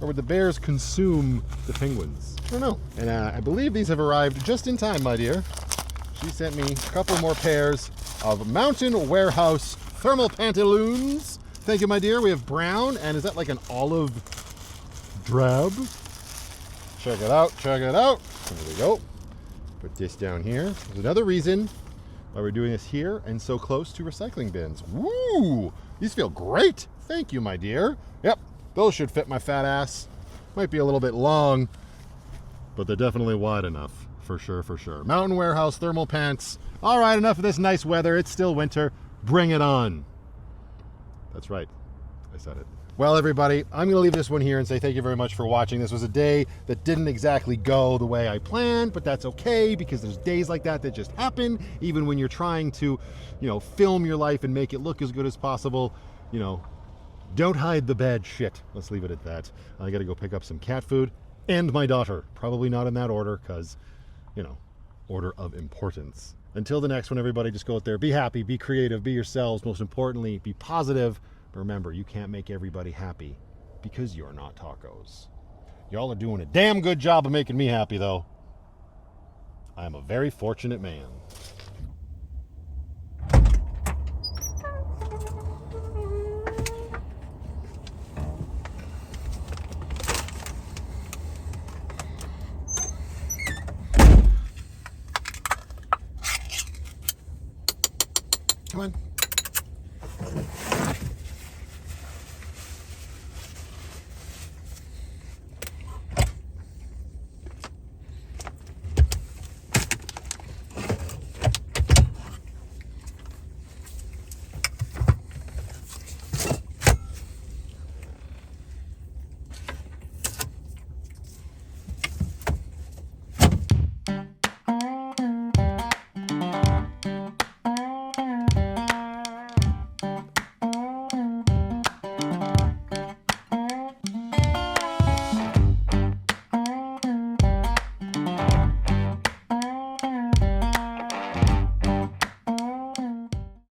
Speaker 1: Or would the bears consume the penguins? I don't know. And I believe these have arrived just in time, my dear. She sent me a couple more pairs of Mountain Warehouse thermal pantaloons. Thank you, my dear. We have brown, and is that like an olive drab? Check it out, check it out. There we go. Put this down here. There's another reason why we're doing this here and so close to recycling bins. Woo! These feel great. Thank you, my dear. Yep, those should fit my fat ass. Might be a little bit long, but they're definitely wide enough. For sure, for sure. Mountain Warehouse thermal pants. All right, enough of this nice weather. It's still winter. Bring it on. That's right. I said it. Well, everybody, I'm going to leave this one here and say thank you very much for watching. This was a day that didn't exactly go the way I planned, but that's okay because there's days like that that just happen. Even when you're trying to, film your life and make it look as good as possible, don't hide the bad shit. Let's leave it at that. I got to go pick up some cat food and my daughter. Probably not in that order because, order of importance. Until the next one, everybody, just go out there, be happy, be creative, be yourselves. Most importantly, be positive. Remember, you can't make everybody happy because you're not tacos. Y'all are doing a damn good job of making me happy, though. I'm a very fortunate man.